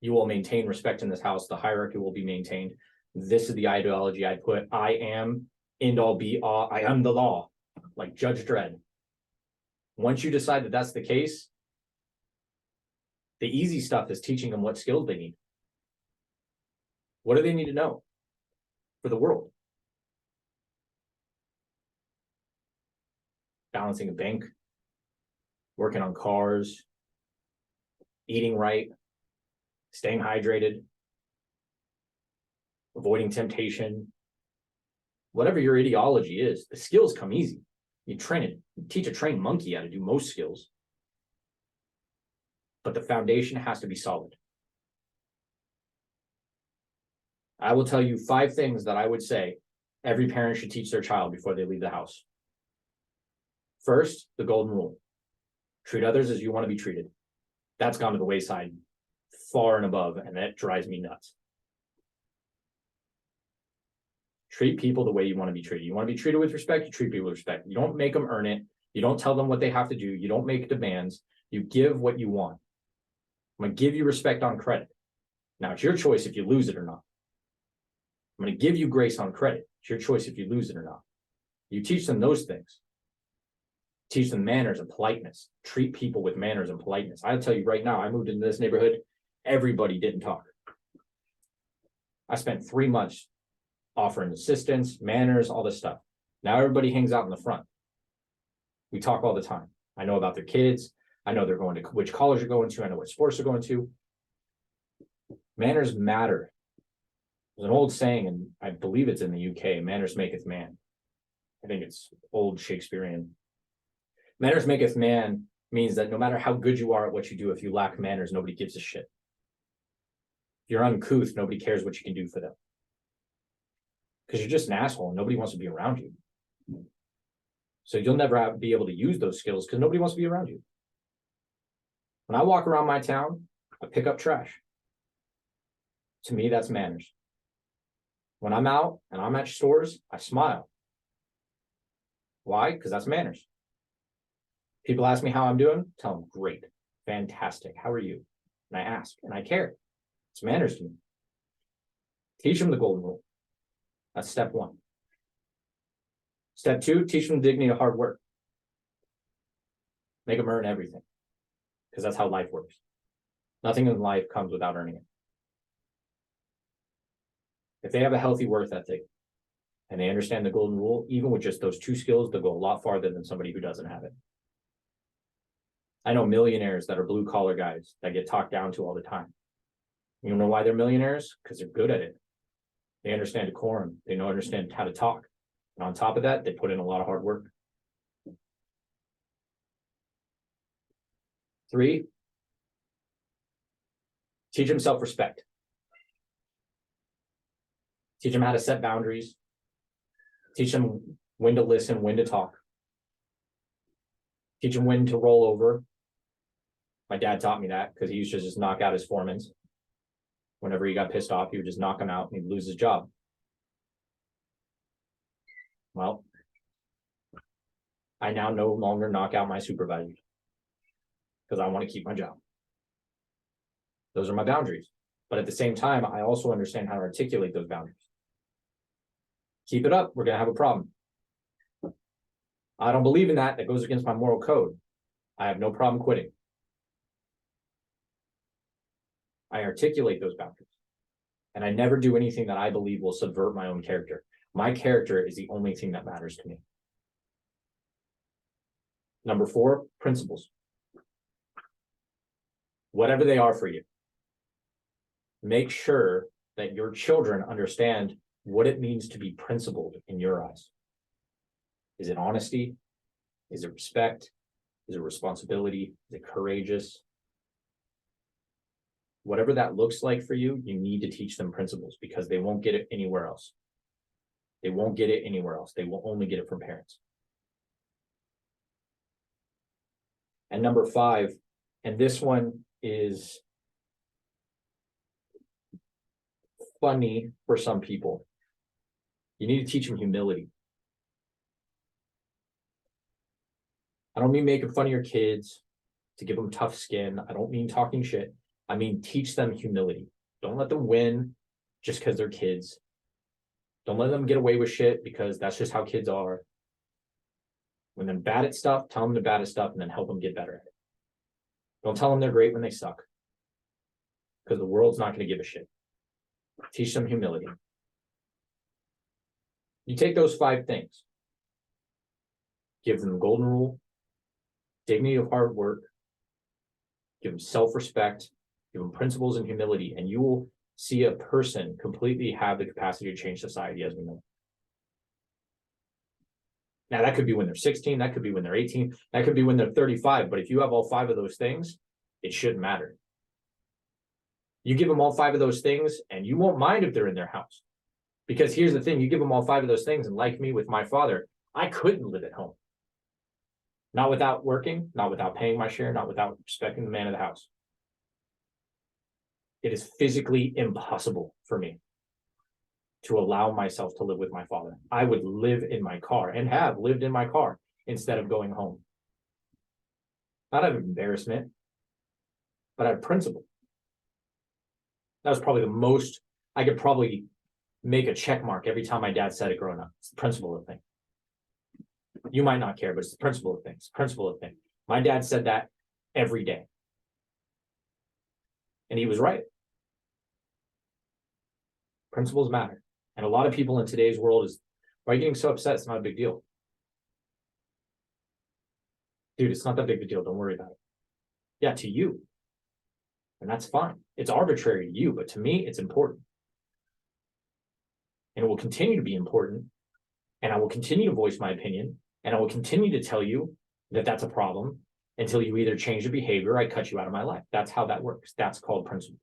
you will maintain respect in this house. The hierarchy will be maintained. This is the ideology I put. I am, end all be all. I am the law, like Judge Dredd. Once you decide that that's the case, the easy stuff is teaching them what skills they need. What do they need to know for the world? Balancing a bank, working on cars, eating right, staying hydrated, avoiding temptation. Whatever your ideology is, the skills come easy. You train it, you teach a trained monkey how to do most skills. But the foundation has to be solid. I will tell you 5 things that I would say every parent should teach their child before they leave the house. First, the golden rule. Treat others as you want to be treated. That's gone to the wayside far and above, and that drives me nuts. Treat people the way you want to be treated. You want to be treated with respect, you treat people with respect. You don't make them earn it. You don't tell them what they have to do. You don't make demands. You give what you want. I'm going to give you respect on credit. Now, it's your choice if you lose it or not. I'm going to give you grace on credit. It's your choice if you lose it or not. You teach them those things. Teach them manners and politeness. Treat people with manners and politeness. I'll tell you right now, I moved into this neighborhood. Everybody didn't talk. I spent 3 months offering assistance, manners, all this stuff. Now everybody hangs out in the front. We talk all the time. I know about their kids. I know they're going to which college they're going to. I know what sports they're going to. Manners matter. There's an old saying, and I believe it's in the UK, manners maketh man. I think it's old Shakespearean. Manners maketh man means that no matter how good you are at what you do, if you lack manners, nobody gives a shit. If you're uncouth, nobody cares what you can do for them. Because you're just an asshole and nobody wants to be around you. So you'll never be able to use those skills because nobody wants to be around you. When I walk around my town, I pick up trash. To me, that's manners. When I'm out and I'm at stores, I smile. Why? Because that's manners. People ask me how I'm doing, tell them, great, fantastic, how are you? And I ask, and I care. It's manners to me. Teach them the golden rule. That's step one. Step two, teach them the dignity of hard work. Make them earn everything, because that's how life works. Nothing in life comes without earning it. If they have a healthy work ethic and they understand the golden rule, even with just those two skills, they'll go a lot farther than somebody who doesn't have it. I know millionaires that are blue collar guys that get talked down to all the time. You know why they're millionaires? Because they're good at it. They understand decorum. They understand how to talk. And on top of that, they put in a lot of hard work. 3, teach them self-respect. Teach them how to set boundaries. Teach them when to listen, when to talk. Teach them when to roll over. My dad taught me that because he used to just knock out his foremans. Whenever he got pissed off, he would just knock him out and he'd lose his job. Well, I now no longer knock out my supervisors because I want to keep my job. Those are my boundaries. But at the same time, I also understand how to articulate those boundaries. Keep it up, we're going to have a problem. I don't believe in that. That goes against my moral code. I have no problem quitting. I articulate those boundaries. And I never do anything that I believe will subvert my own character. My character is the only thing that matters to me. Number 4, principles. Whatever they are for you. Make sure that your children understand what it means to be principled in your eyes. Is it honesty? Is it respect? Is it responsibility? Is it courageous? Whatever that looks like for you, you need to teach them principles because they won't get it anywhere else. They won't get it anywhere else. They will only get it from parents. And number 5, and this one is funny for some people. You need to teach them humility. I don't mean making fun of your kids to give them tough skin. I don't mean talking shit. I mean, teach them humility. Don't let them win just because they're kids. Don't let them get away with shit because that's just how kids are. When they're bad at stuff, tell them they're bad at stuff and then help them get better at it. Don't tell them they're great when they suck because the world's not going to give a shit. Teach them humility. You take those 5 things. Give them the golden rule, dignity of hard work, give them self-respect, give them principles and humility, and you will see a person completely have the capacity to change society as we know. Now, that could be when they're 16, that could be when they're 18, that could be when they're 35, but if you have all 5 of those things, it shouldn't matter. You give them all 5 of those things, and you won't mind if they're in their house. Because here's the thing, you give them all 5 of those things, and like me with my father, I couldn't live at home. Not without working, not without paying my share, not without respecting the man of the house. It is physically impossible for me to allow myself to live with my father. I would live in my car and have lived in my car instead of going home. Not out of embarrassment, but out of principle. That was probably the most, I could probably make a check mark every time my dad said it growing up. It's the principle of thing. You might not care, but it's the principle of things. It's the principle of thing. My dad said that every day. And he was right. Principles matter. And a lot of people in today's world is, why are you getting so upset? It's not a big deal. Dude, it's not that big of a deal. Don't worry about it. Yeah, to you. And that's fine. It's arbitrary to you, but to me, it's important. And it will continue to be important. And I will continue to voice my opinion. And I will continue to tell you that that's a problem until you either change your behavior or I cut you out of my life. That's how that works. That's called principle.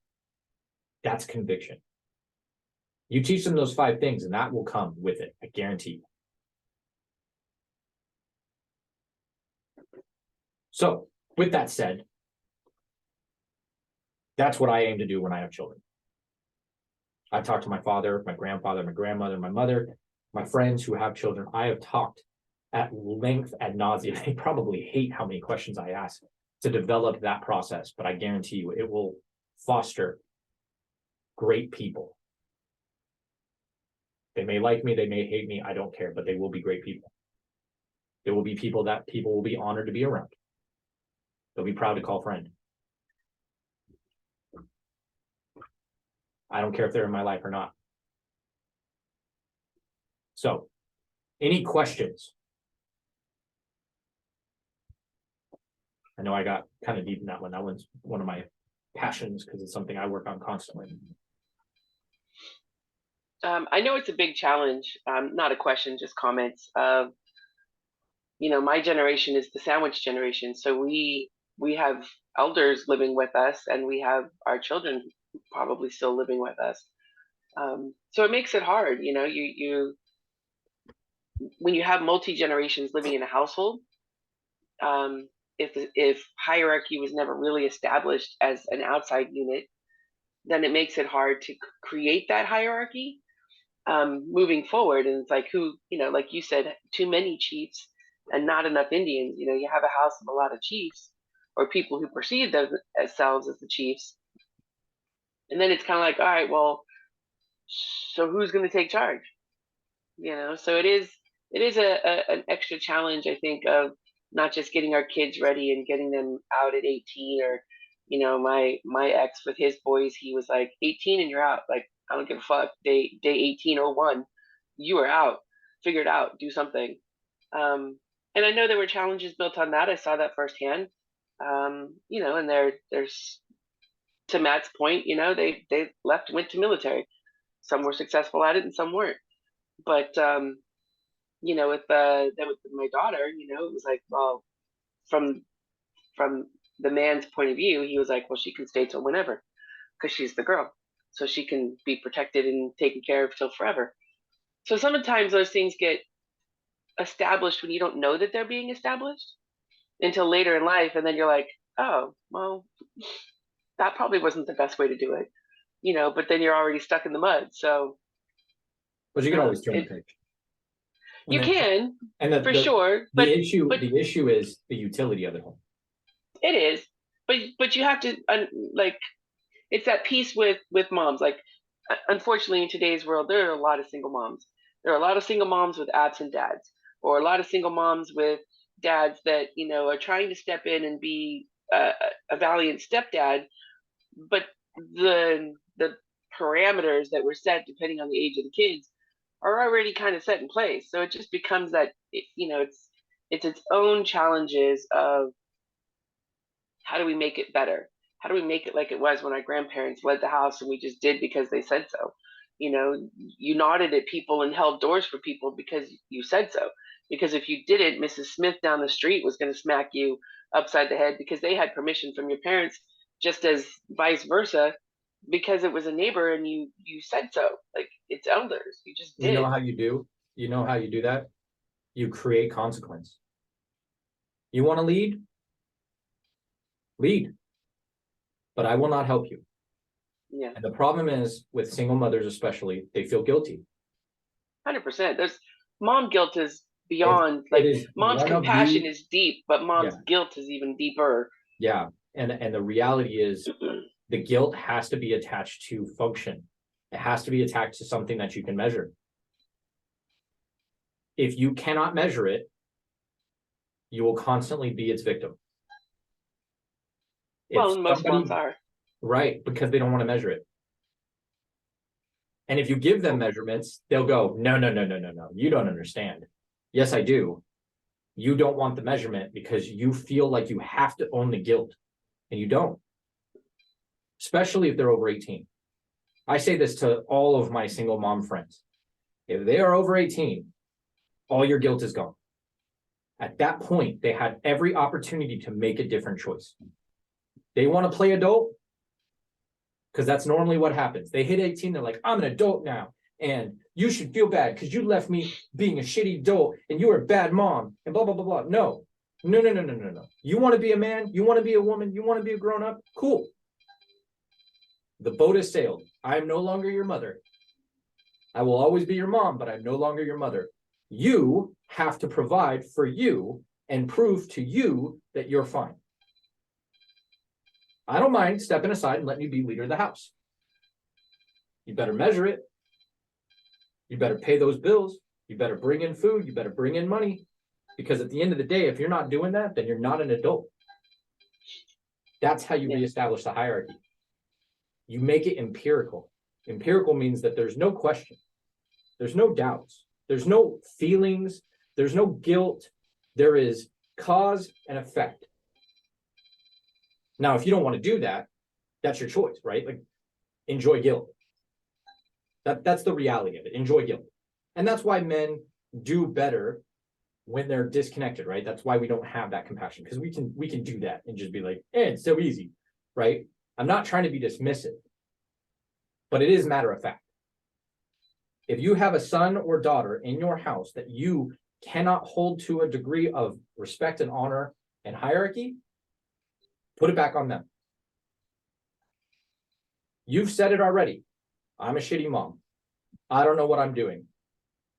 That's conviction. You teach them those 5 things and that will come with it. I guarantee you. So with that said, that's what I aim to do when I have children. I've talked to my father, my grandfather, my grandmother, my mother, my friends who have children. I have talked at length ad nauseum. They probably hate how many questions I ask to develop that process, but I guarantee you it will foster great people. They may like me, they may hate me, I don't care, but they will be great people. There will be people that people will be honored to be around. They'll be proud to call friend. I don't care if they're in my life or not. So, any questions? I know I got kind of deep in that one. That one's one of my passions because it's something I work on constantly. I know it's a big challenge, not a question, just comments of, my generation is the sandwich generation. So we have elders living with us and we have our children probably still living with us. So it makes it hard, when you have multi-generations living in a household, if hierarchy was never really established as an outside unit, then it makes it hard to create that hierarchy moving forward. And it's like like you said, too many chiefs and not enough Indians. You have a house of a lot of chiefs or people who perceive themselves as the chiefs. And then it's kind of like, all right, well, so who's going to take charge? So it is an extra challenge, I think, of not just getting our kids ready and getting them out at 18 or, my ex with his boys, he was like 18 and you're out. Like, I don't give a fuck. Day 1801, you are out. Figure it out. Do something. And I know there were challenges built on that. I saw that firsthand. And there's to Matt's point, they left and went to military. Some were successful at it and some weren't. But with my daughter, it was like, well, from the man's point of view, he was like, well, she can stay till whenever because she's the girl, so she can be protected and taken care of till forever. So sometimes those things get established when you don't know that they're being established until later in life, and then you're like, oh, well, that probably wasn't the best way to do it, but then you're already stuck in the mud. So But you can always turn the page. You can, and for sure. But the issue is the utility of it home. It is, but you have to it's that piece with moms. Like, unfortunately, in today's world, there are a lot of single moms. There are a lot of single moms with absent dads, or a lot of single moms with dads that are trying to step in and be a valiant stepdad, but the parameters that were set depending on the age of the kids are already kind of set in place. So it just becomes that it's its own challenges of how do we make it better? How do we make it like it was when our grandparents led the house and we just did because they said so? You nodded at people and held doors for people because you said so. Because if you didn't, Mrs. Smith down the street was going to smack you upside the head because they had permission from your parents, just as vice versa, because it was a neighbor and you said so. Like, it's elders. You just did. You know how you do? You know how you do that? You create consequence. You want to lead? Lead. But I will not help you. Yeah. And the problem is with single mothers, especially, they feel guilty. 100%. There's mom guilt is beyond mom's compassion is deep, but mom's guilt is even deeper. Yeah. And the reality is the guilt has to be attached to function. It has to be attached to something that you can measure. If you cannot measure it, you will constantly be its victim. Well, most moms are. Right, because they don't want to measure it. And if you give them measurements, they'll go, no, you don't understand. Yes, I do. You don't want the measurement because you feel like you have to own the guilt, and you don't. Especially if they're over 18. I say this to all of my single mom friends. If they are over 18, all your guilt is gone. At that point, they had every opportunity to make a different choice. They want to play adult, because that's normally what happens. They hit 18, they're like, I'm an adult now, and you should feel bad because you left me being a shitty adult, and you were a bad mom, and blah, blah, blah, blah. No. You want to be a man? You want to be a woman? You want to be a grown-up? Cool. The boat has sailed. I am no longer your mother. I will always be your mom, but I'm no longer your mother. You have to provide for you and prove to you that you're fine. I don't mind stepping aside and letting you be leader of the house. You better measure it. You better pay those bills. You better bring in food. You better bring in money. Because at the end of the day, if you're not doing that, then you're not an adult. That's how you Yeah. reestablish the hierarchy. You make it empirical. Empirical means that there's no question. There's no doubts. There's no feelings. There's no guilt. There is cause and effect. Now, if you don't want to do that, that's your choice, right? Like, enjoy guilt. That's the reality of it. Enjoy guilt. And that's why men do better when they're disconnected, right? That's why we don't have that compassion, because we can do that and just be like, it's so easy, right? I'm not trying to be dismissive, but it is matter of fact. If you have a son or daughter in your house that you cannot hold to a degree of respect and honor and hierarchy, put it back on them. You've said it already. I'm a shitty mom. I don't know what I'm doing.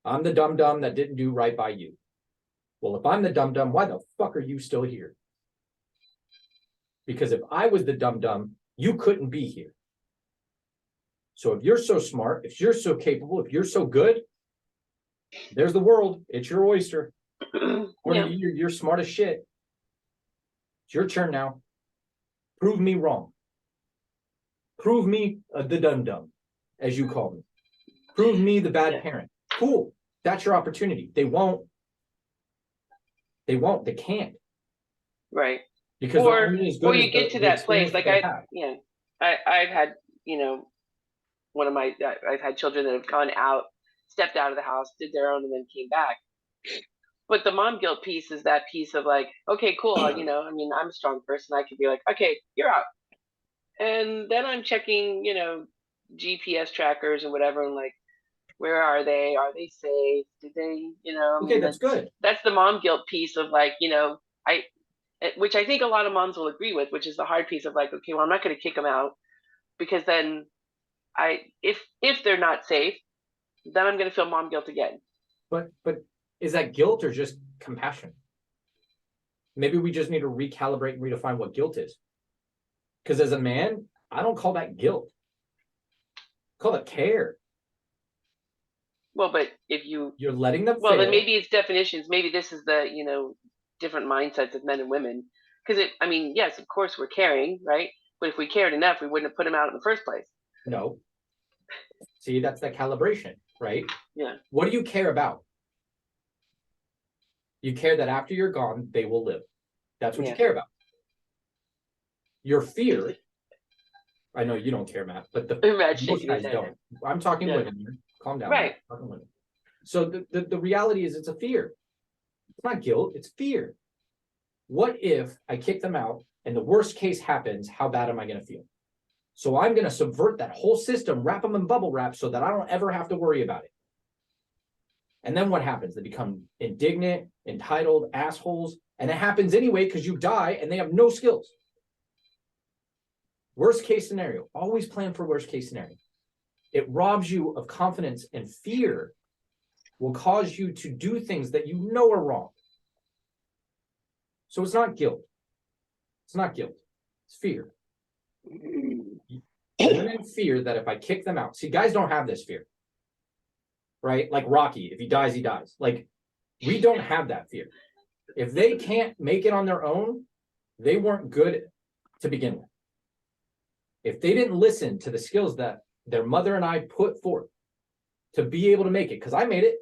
I'm the dum-dum that didn't do right by you. Well, if I'm the dum-dum, why the fuck are you still here? Because if I was the dum-dum, you couldn't be here. So if you're so smart, if you're so capable, if you're so good, there's the world. It's your oyster. Yeah. You're smart as shit. It's your turn now. Prove me wrong. Prove me the dum-dum, as you call me. Prove me the bad parent. Cool. That's your opportunity. They won't. They can't. Right. Because Or you get to that place. Like I've had, I've had children that have gone out, stepped out of the house, did their own, and then came back. But the mom guilt piece is that piece of like, okay, cool. I'm a strong person. I could be like, okay, you're out. And then I'm checking, GPS trackers and whatever, and like, where are they? Are they safe? Did they, Okay, that's good. That's the mom guilt piece of like, which I think a lot of moms will agree with, which is the hard piece of like, okay, well, I'm not going to kick them out, because then if they're not safe, then I'm going to feel mom guilt again. But is that guilt or just compassion? Maybe we just need to recalibrate and redefine what guilt is. Because as a man, I don't call that guilt. I call it care. Well, but if you're letting them well, fail. then maybe it's definitions. Maybe this is the, different mindsets of men and women. Because yes, of course we're caring, right? But if we cared enough, we wouldn't have put them out in the first place. No. See, that's that calibration, right? Yeah. What do you care about? You care that after you're gone, they will live. That's what you care about. Your fear, I know you don't care, Matt, but most guys don't. I'm talking women here. Calm down. Right. I'm talking women. So the reality is it's a fear. It's not guilt, it's fear. What if I kick them out and the worst case happens? How bad am I going to feel? So I'm going to subvert that whole system, wrap them in bubble wrap so that I don't ever have to worry about it. And then what happens? They become indignant, entitled, assholes. And it happens anyway because you die and they have no skills. Worst case scenario. Always plan for worst case scenario. It robs you of confidence, and fear will cause you to do things that you know are wrong. So it's not guilt. It's not guilt. It's fear. Women fear that if I kick them out, see, guys don't have this fear, right? Like Rocky, if he dies, he dies. Like, we don't have that fear. If they can't make it on their own, they weren't good to begin with. If they didn't listen to the skills that their mother and I put forth to be able to make it, because I made it.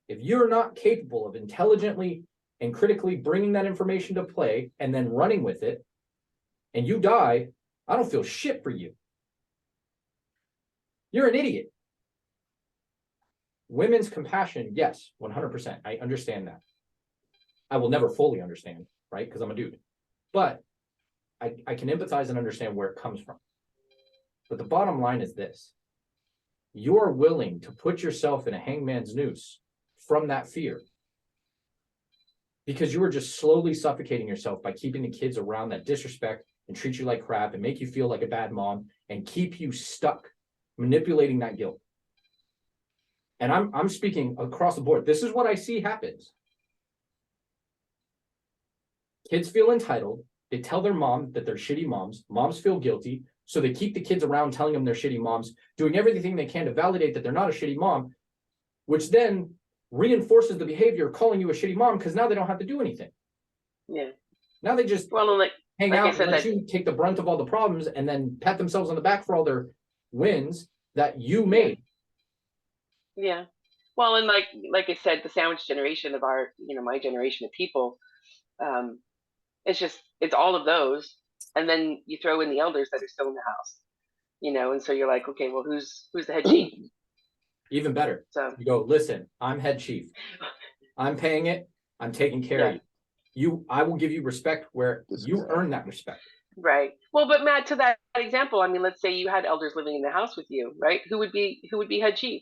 If you're not capable of intelligently and critically bringing that information to play and then running with it, and you die, I don't feel shit for you. You're an idiot. Women's compassion, yes, 100%. I understand that. I will never fully understand, right? Because I'm a dude. But I can empathize and understand where it comes from. But the bottom line is this. You're willing to put yourself in a hangman's noose from that fear because you were just slowly suffocating yourself by keeping the kids around that disrespect and treat you like crap and make you feel like a bad mom and keep you stuck manipulating that guilt. And I'm speaking across the board. This is what I see happens. Kids feel entitled. They tell their mom that they're shitty moms. Moms feel guilty. So they keep the kids around telling them they're shitty moms, doing everything they can to validate that they're not a shitty mom, which then reinforces the behavior of calling you a shitty mom because now they don't have to do anything. Yeah. Now they just Well, and hang like I out said, and let that- you take the brunt of all the problems and then pat themselves on the back for all their wins that you made. yeah. Well, and like I said, the sandwich generation of our, my generation of people, it's all of those, and then you throw in the elders that are still in the house, and so you're like, okay, well, who's the head chief? Even better. So You go, listen, I'm head chief. I'm paying it. I'm taking care of you. I will give you respect where you earn that respect. right. Well, but Matt, to that example, I mean, let's say you had elders living in the house with you, right? Who would be head chief?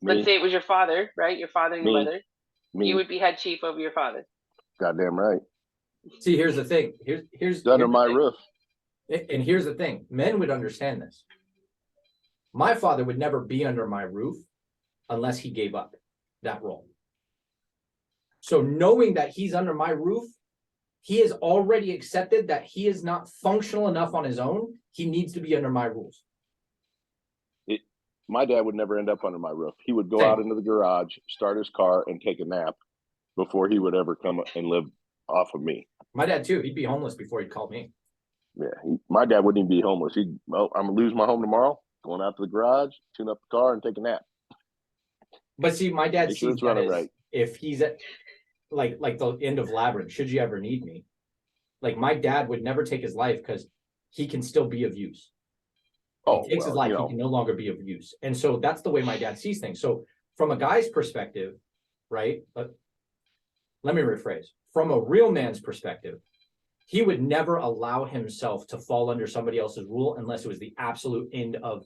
Let's Me, say it was your father, right? Your father and your Me. mother. You me, would be head chief over your father. goddamn right. See, here's the thing. Here's It's under the my thing. roof. And here's the thing. Men would understand this. My father would never be under my roof unless he gave up that role. So knowing that he's under my roof, he has already accepted that he is not functional enough on his own. He needs to be under my rules. My dad would never end up under my roof. He would go Same. out into the garage, start his car, and take a nap before he would ever come and live off of me. My dad too. He'd be homeless before he'd call me. Yeah, my dad wouldn't even be homeless. I'm gonna lose my home tomorrow. Going out to the garage, tune up the car, and take a nap. But see, my dad Make sure sees it's that running as right. if he's at like the end of Labyrinth, should you ever need me. Like my dad would never take his life because he can still be of use. Oh, He takes his life, he can no longer be of use. And so that's the way my dad sees things. So from a guy's perspective, right? But let me rephrase. From a real man's perspective, he would never allow himself to fall under somebody else's rule unless it was the absolute end of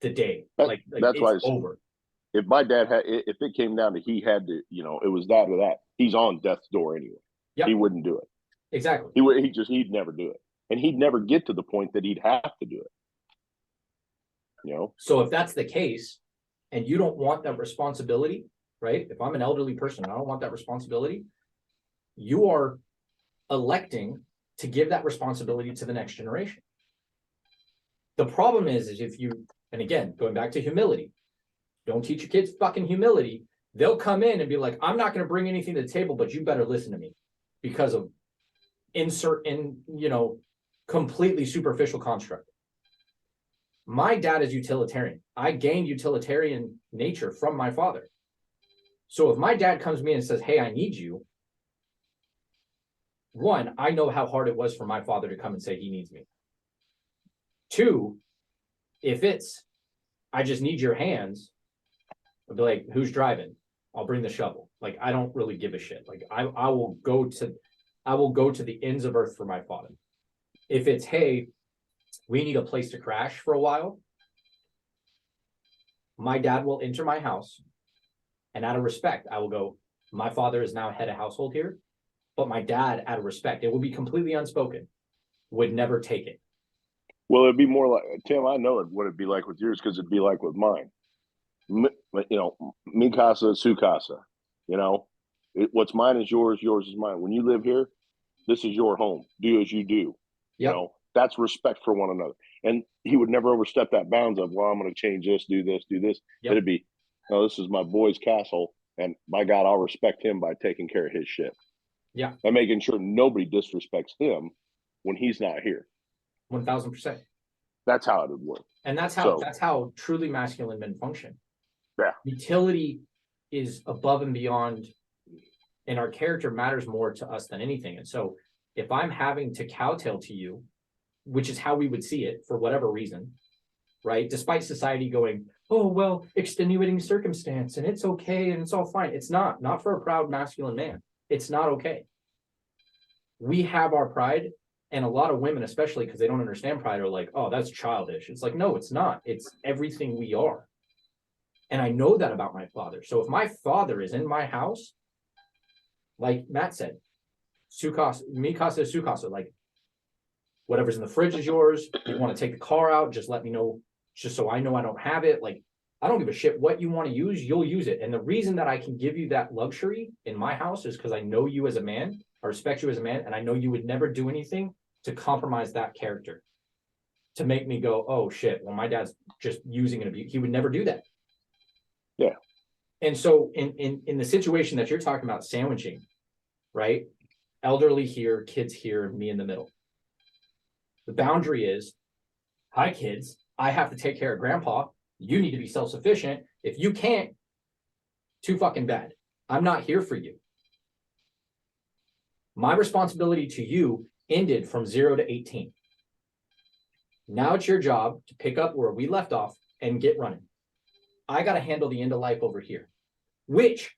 the day. Like that's it's why it's over. if my dad had, if it came down to he had to, it was that or that. He's on death's door anyway. Yep. He wouldn't do it. Exactly. He'd never do it, and he'd never get to the point that he'd have to do it. So if that's the case, and you don't want that responsibility, right? If I'm an elderly person, and I don't want that responsibility. You are electing to give that responsibility to the next generation. The problem is if you, and again, going back to humility, don't teach your kids fucking humility. They'll come in and be like, I'm not going to bring anything to the table, but you better listen to me because of completely superficial construct. My dad is utilitarian. I gained utilitarian nature from my father. So if my dad comes to me and says, hey, I need you. One, I know how hard it was for my father to come and say he needs me. Two, if it's, I just need your hands, I'll be like, who's driving? I'll bring the shovel. Like, I don't really give a shit. Like, I will go to the ends of earth for my father. If it's, hey, we need a place to crash for a while, my dad will enter my house, and out of respect, I will go, my father is now head of household here, but my dad, out of respect, it will be completely unspoken, would never take it. Well, it'd be more like, Tim, I know what it'd be like with yours because it'd be like with mine. Mi casa, su casa. What's mine is yours, yours is mine. When you live here, this is your home. Do as you do. Yep. That's respect for one another. And he would never overstep that bounds of, well, I'm going to change this, do this, do this. Yep. It'd be, no, this is my boy's castle. And by God, I'll respect him by taking care of his shit. Yeah. And making sure nobody disrespects him when he's not here. 1000%. That's how it would work. And that's how truly masculine men function. Yeah. Utility is above and beyond, and our character matters more to us than anything. And so if I'm having to kowtow to you, which is how we would see it for whatever reason, right? Despite society going, oh, well, extenuating circumstance and it's okay and it's all fine. It's not for a proud masculine man. It's not okay. We have our pride, and a lot of women, especially because they don't understand pride, are like, oh, that's childish. It's like, no, it's not. It's everything we are. And I know that about my father. So if my father is in my house, like Matt said, mi casa, su casa, like whatever's in the fridge is yours. You want to take the car out, just let me know, just so I know I don't have it. Like, I don't give a shit what you want to use, you'll use it. And the reason that I can give you that luxury in my house is because I know you as a man, I respect you as a man, and I know you would never do anything to compromise that character. to make me go, oh shit, well, my dad's just using and abuse. He would never do that. Yeah. And so in the situation that you're talking about, sandwiching, right? Elderly here, kids here, me in the middle. The boundary is, hi kids, I have to take care of grandpa. You need to be self-sufficient. If you can't, too fucking bad. I'm not here for you. My responsibility to you ended from 0 to 18. Now it's your job to pick up where we left off and get running. I got to handle the end of life over here, which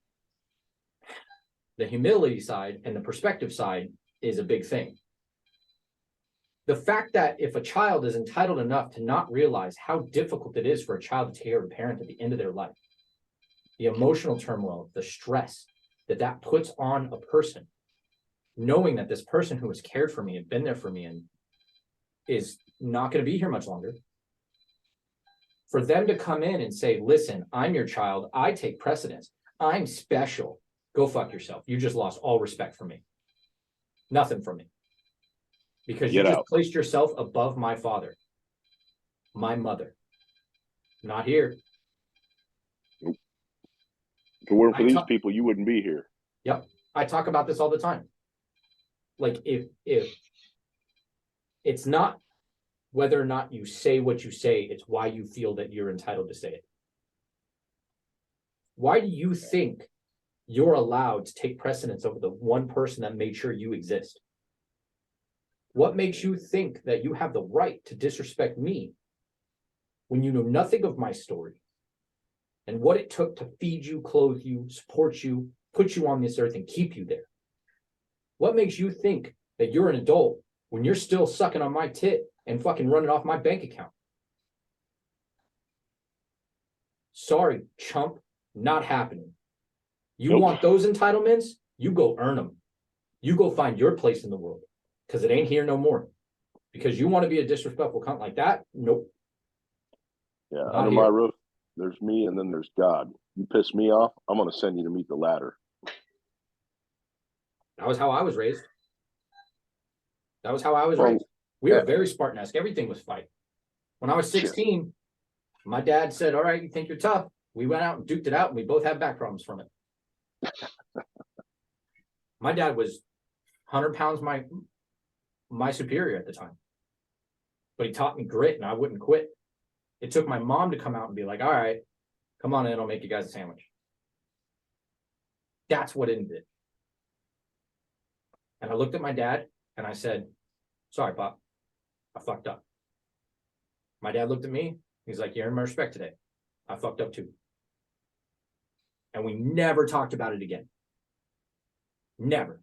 the humility side and the perspective side is a big thing. The fact that if a child is entitled enough to not realize how difficult it is for a child to take care of a parent at the end of their life, the emotional turmoil, the stress that puts on a person, knowing that this person who has cared for me and been there for me and is not going to be here much longer, for them to come in and say, listen, I'm your child. I take precedence. I'm special. Go fuck yourself. You just lost all respect for me. Nothing from me. Because you Get just out. placed yourself above my father, my mother. Not here. If it weren't for I these ta- people, you wouldn't be here. Yep. I talk about this all the time. Like if it's not whether or not you say what you say, it's why you feel that you're entitled to say it. Why do you think you're allowed to take precedence over the one person that made sure you exist? What makes you think that you have the right to disrespect me when you know nothing of my story and what it took to feed you, clothe you, support you, put you on this earth and keep you there? What makes you think that you're an adult when you're still sucking on my tit and fucking running off my bank account? Sorry, chump, not happening. You Nope. want those entitlements? You go earn them. You go find your place in the world, because it ain't here no more. Because you want to be a disrespectful cunt like that? Nope. Yeah, Not under here. my roof, there's me and then there's God. You piss me off, I'm going to send you to meet the ladder. That was how I was raised. That was how I was Well, raised. We were yeah. very Spartan-esque. Everything was fight. When I was Sure. 16, my dad said, all right, you think you're tough? We went out and duked it out, and we both had back problems from it. My dad was 100 pounds my superior at the time. But he taught me grit, and I wouldn't quit. It took my mom to come out and be like, all right, come on in, I'll make you guys a sandwich. That's what ended it. And I looked at my dad, and I said, sorry, Pop, I fucked up. My dad looked at me, he's like, you earned my respect today. I fucked up too. And we never talked about it again. Never.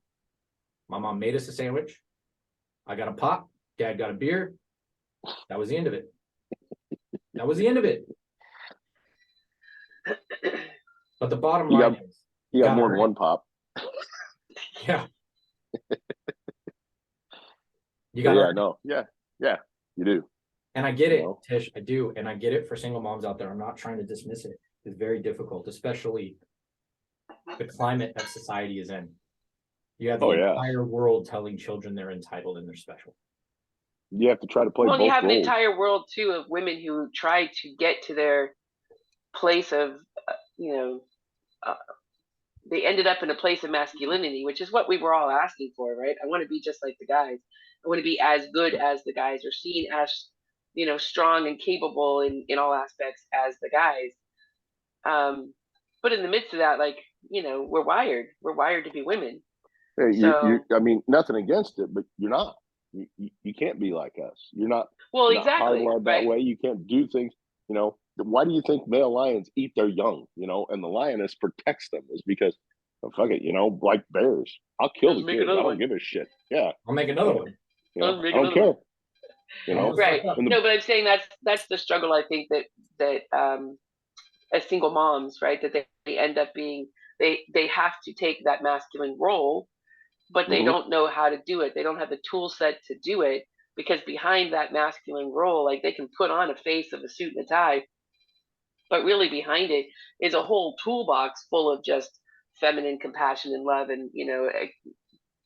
My mom made us a sandwich. I got a pop. Dad got a beer. That was the end of it. That was the end of it. But the bottom You line got- is, You got gotta more than earn one pop. yeah. You Yeah, got no. Yeah, you do. And I get You it, know? Tish. I do. And I get it for single moms out there. I'm not trying to dismiss it. It's very difficult, especially the climate that society is in. You have the Oh, yeah. entire world telling children they're entitled and they're special. You have to try to play Well, both you have an roles. entire world too of women who try to get to their place of, you know, they ended up in a place of masculinity, which is what we were all asking for, right? I want to be just like the guys. I want to be as good as the guys, or seen as, you know, strong and capable in all aspects as the guys. But in the midst of that, like, you know, we're wired to be women. Hey, So, I mean, nothing against it, but you're not. You can't be like us. You're not. well, You're not exactly, hardwired that right? way. You can't do things. You know, why do you think male lions eat their young? You know, and the lioness protects them is because, oh, fuck it. You know, like bears, I'll kill Let's the make kids. I another don't one. give a shit. Yeah, I'll make another one. you know, Let's make I don't another one. care. You know, Right. And the- No, but I'm saying that's the struggle. I think that as single moms, right, that they end up being, they have to take that masculine role, but they Mhm. don't know how to do it. They don't have the tool set to do it, because behind that masculine role, like, they can put on a face of a suit and a tie, but really behind it is a whole toolbox full of just feminine compassion and love, and, you know,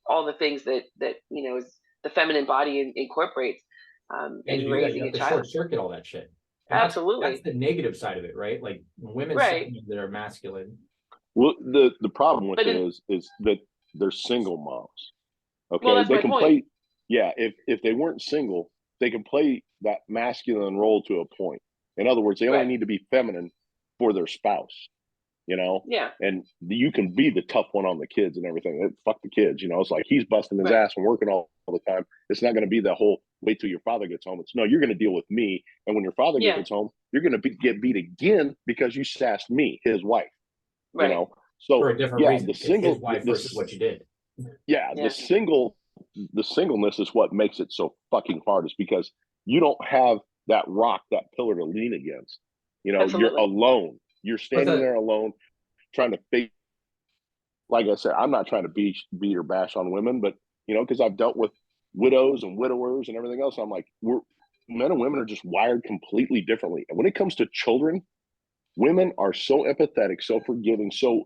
all the things that you know is the feminine body incorporates. And to in do that, raising you a have to child. short circuit all that shit. And that's Absolutely. the negative side of it, right? Like women Right. that are masculine. Well, the problem with But it in, is that they're single moms. well, Okay, that's they my can point. play. Yeah, if they weren't single, they can play that masculine role to a point. In other words, they only Right. need to be feminine for their spouse. You know, Yeah. and you can be the tough one on the kids and everything. Fuck the kids. You know, it's like he's busting his Right. ass and working all the time. It's not going to be the whole wait till your father gets home. It's no, you're going to deal with me. And when your father Yeah. gets home, you're going to get beat again because you sassed me, his wife. You Right. know, For so a different yeah, reason, the because his single, wife versus what you did. yeah, Yeah. the singleness is what makes it so fucking hard. Is because you don't have that rock, that pillar to lean against. You know, you're Absolutely. alone. You're But standing there alone, trying to figure. Like I said, I'm not trying to beat or bash on women, but you know, because I've dealt with widows and widowers and everything else. I'm like, we're men and women are just wired completely differently. And when it comes to children, women are so empathetic, so forgiving, so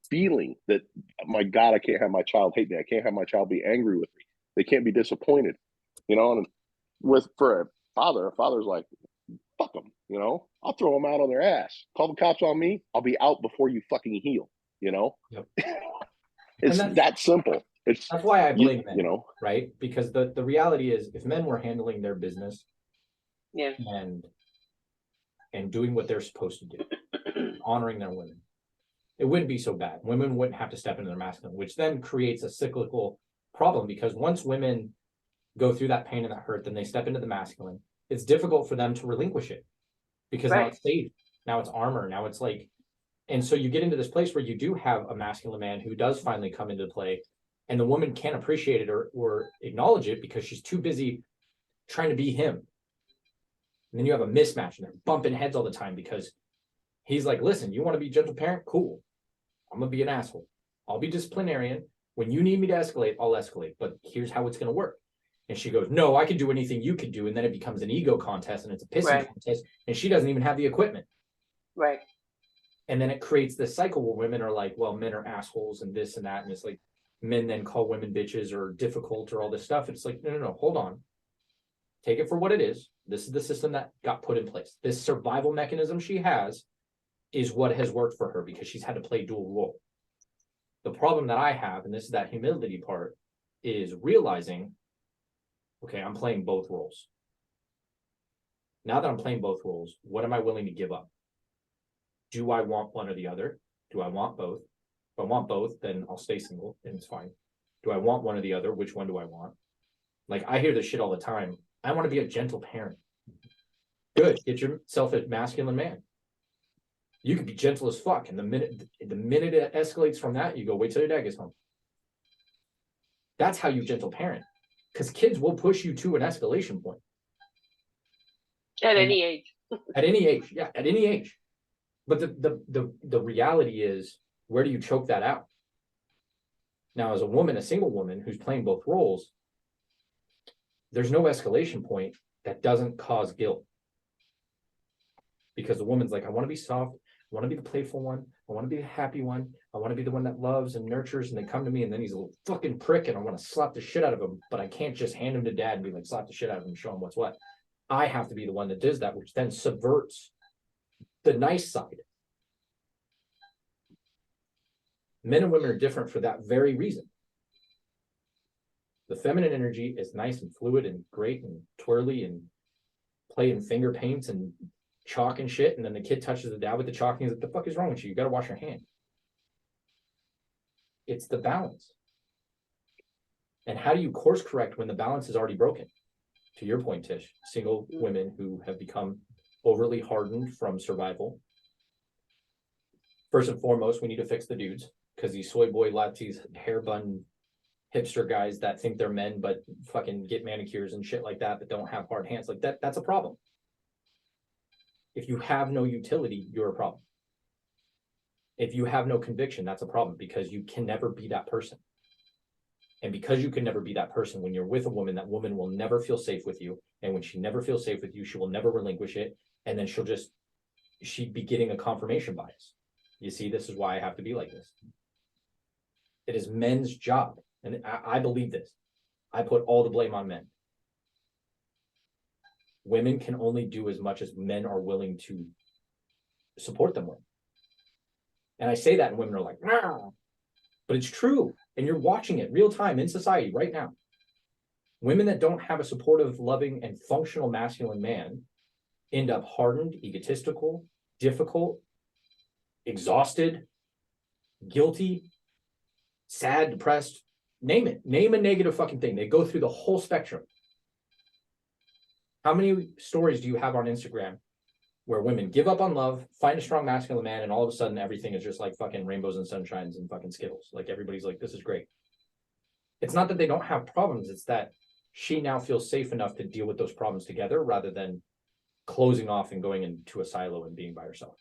feeling that my God, I can't have my child hate me. I can't have my child be angry with me. They can't be disappointed. You know, and with for a father's like, fuck them. You know, I'll throw them out on their ass. Call the cops on me. I'll be out before you fucking heal. You know, Yep. it's And that simple. It's that's why I blame men, you know, right? Because the reality is, if men were handling their business Yeah. and doing what they're supposed to do, honoring their women, it wouldn't be so bad. Women wouldn't have to step into their masculine, which then creates a cyclical problem, because once women go through that pain and that hurt, then they step into the masculine. It's difficult for them to relinquish it, because now Right. it's safe, now it's armor, now it's like, and so you get into this place where you do have a masculine man who does finally come into play, and the woman can't appreciate it or acknowledge it because she's too busy trying to be him. And then you have a mismatch and they're bumping heads all the time because he's like, listen, you want to be a gentle parent? Cool. I'm going to be an asshole. I'll be disciplinarian. When you need me to escalate, I'll escalate. But here's how it's going to work. And she goes, no, I can do anything you can do. And then it becomes an ego contest and it's a pissing Right. contest. And she doesn't even have the equipment. Right. And then it creates this cycle where women are like, well, men are assholes and this and that. And it's like men then call women bitches or difficult or all this stuff. It's like, no, hold on. Take it for what it is. This is the system that got put in place. This survival mechanism she has is what has worked for her because she's had to play dual role. The problem that I have, and this is that humility part, is realizing, okay, I'm playing both roles. Now that I'm playing both roles, what am I willing to give up? Do I want one or the other? Do I want both? If I want both, then I'll stay single and it's fine. Do I want one or the other? Which one do I want? Like, I hear this shit all the time. I want to be a gentle parent. Good. Get yourself a masculine man. You can be gentle as fuck. And the minute it escalates from that, you go, wait till your dad gets home. That's how you gentle parent. Because kids will push you to an escalation point. At any age. At any age. Yeah, at any age. But the reality is, where do you choke that out? Now, as a woman, a single woman who's playing both roles, there's no escalation point that doesn't cause guilt. Because the woman's like, I want to be soft. I want to be the playful one. I want to be the happy one. I want to be the one that loves and nurtures. And they come to me and then he's a little fucking prick and I want to slap the shit out of him. But I can't just hand him to dad and be like, slap the shit out of him and show him what's what. I have to be the one that does that, which then subverts the nice side. Men and women are different for that very reason. The feminine energy is nice and fluid and great and twirly and playing finger paints and chalk and shit. And then the kid touches the dad with the chalk and he's like, the fuck is wrong with you? You got to wash your hand. It's the balance. And how do you course correct when the balance is already broken? To your point, Tish, single women who have become overly hardened from survival. First and foremost, we need to fix the dudes, because these soy boy Latinos, hair bun hipster guys that think they're men but fucking get manicures and shit like that don't have hard hands, like that's a problem. If you have no utility, you're a problem. If you have no conviction, that's a problem, because you can never be that person. And because you can never be that person, when you're with a woman, that woman will never feel safe with you. And when she never feels safe with you, she will never relinquish it. And then she'd be getting a confirmation bias. You see, this is why I have to be like this. It is men's job. And I believe this. I put all the blame on men. women can only do as much as men are willing to support them with. And I say that and women are like, nah, but it's true. And you're watching it real time in society right now. Women that don't have a supportive, loving, and functional masculine man end up hardened, egotistical, difficult, exhausted, guilty, sad, depressed, name it. Name a negative fucking thing. They go through the whole spectrum. How many stories do you have on Instagram where women give up on love, find a strong masculine man, and all of a sudden everything is just like fucking rainbows and sunshines and fucking Skittles? Like everybody's like, this is great. It's not that they don't have problems. It's that she now feels safe enough to deal with those problems together rather than closing off and going into a silo and being by herself.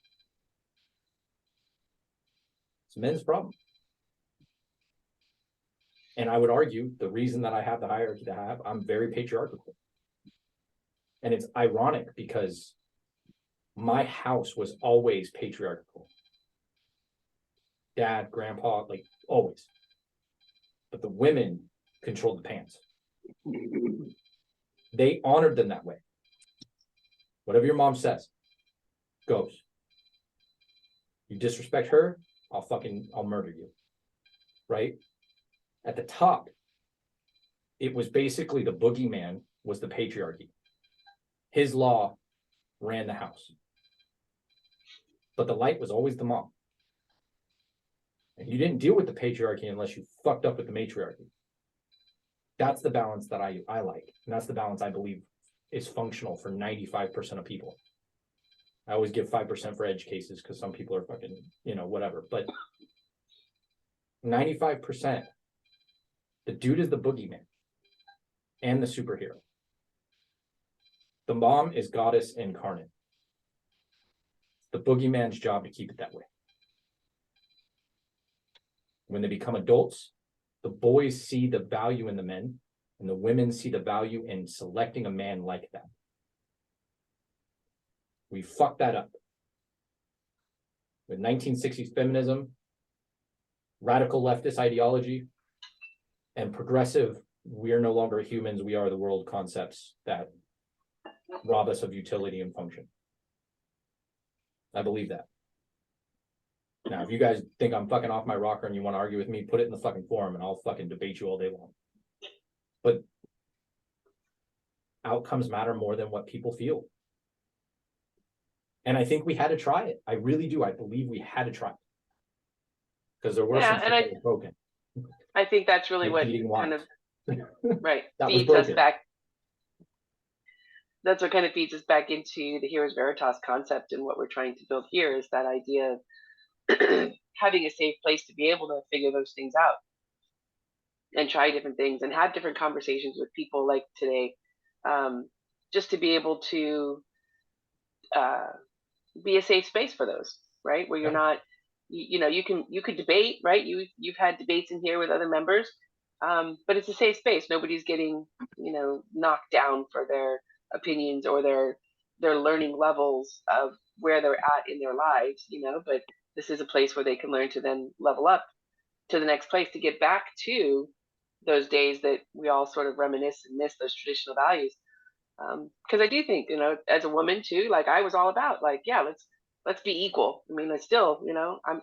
It's men's problem. And I would argue the reason that I have the hierarchy that I have, I'm very patriarchal. And it's ironic because my house was always patriarchal. Dad, grandpa, like always. But the women controlled the pants. They honored them that way. Whatever your mom says goes. You disrespect her, I'll murder you. Right? At the top, it was basically the boogeyman was the patriarchy. His law ran the house. But the light was always the mom. And you didn't deal with the patriarchy unless you fucked up with the matriarchy. That's the balance that I like. And that's the balance I believe is functional for 95% of people. I always give 5% for edge cases because some people are fucking, whatever. But 95%, the dude is the boogeyman and the superhero. The mom is goddess incarnate. The boogeyman's job to keep it that way. When they become adults, the boys see the value in the men, and the women see the value in selecting a man like that. We fucked that up. With 1960s feminism, radical leftist ideology, and progressive, we are no longer humans, we are the world concepts that rob us of utility and function. I believe that. Now, if you guys think I'm fucking off my rocker and you want to argue with me, put it in the fucking forum and I'll fucking debate you all day long. But outcomes matter more than what people feel. And I think we had to try it. I really do. I believe we had to try it. Because there were some things that were broken. I think that's really Like what kind of right that was feeds us broken. back. That's what kind of feeds us back into the Heroes Veritas concept, and what we're trying to build here is that idea of having a safe place to be able to figure those things out and try different things and have different conversations with people like today, just to be able to be a safe space for those, right? Where you're not, you could debate, right? You've had debates in here with other members, but it's a safe space. Nobody's getting, knocked down for their opinions or their learning levels of where they're at in their lives, but this is a place where they can learn to then level up to the next place to get back to those days that we all sort of reminisce and miss, those traditional values. Because I do think, as a woman too, like I was all about like, yeah, let's be equal. I mean, I still,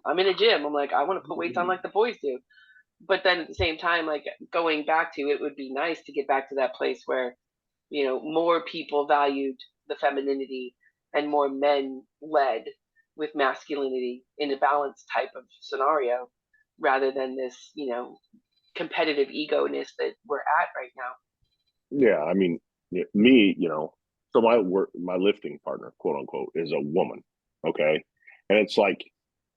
I'm in a gym. I'm like, I want to put weights on like the boys do. But then at the same time, like going back to, it would be nice to get back to that place where, more people valued the femininity and more men led with masculinity in a balanced type of scenario, rather than this, competitive ego-ness that we're at right now. Yeah, I mean, me, so my lifting partner, quote unquote, is a woman. Okay. And it's like,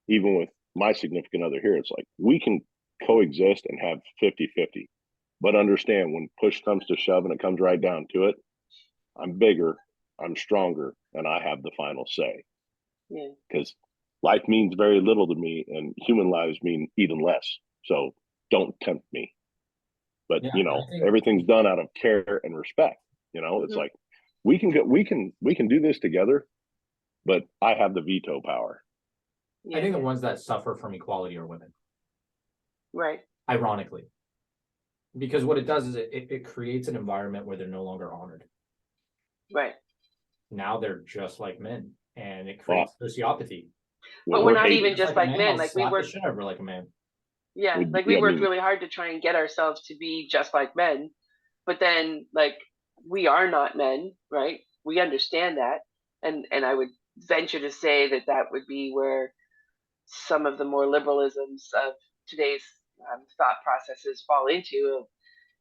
even with my significant other here, it's like we can coexist and have 50-50. But understand, when push comes to shove and it comes right down to it, I'm bigger, I'm stronger, and I have the final say. Yeah. Because life means very little to me, and human lives mean even less. So don't tempt me. But everything's done out of care and respect. It's like we can do this together, but I have the veto power. I think the ones that suffer from equality are women. Right. Ironically. Because what it does is it creates an environment where they're no longer honored. Right. now they're just like men, and it creates sociopathy. But we're not hating. even just like a man, men. I'll Like we slap the work, shit out of her like a man. yeah, We- like we yeah, I worked mean- really hard to try and get ourselves to be just like men. But then like we are not men, right? We understand that. And I would venture to say that that would be where some of the more liberalisms of today's thought processes fall into.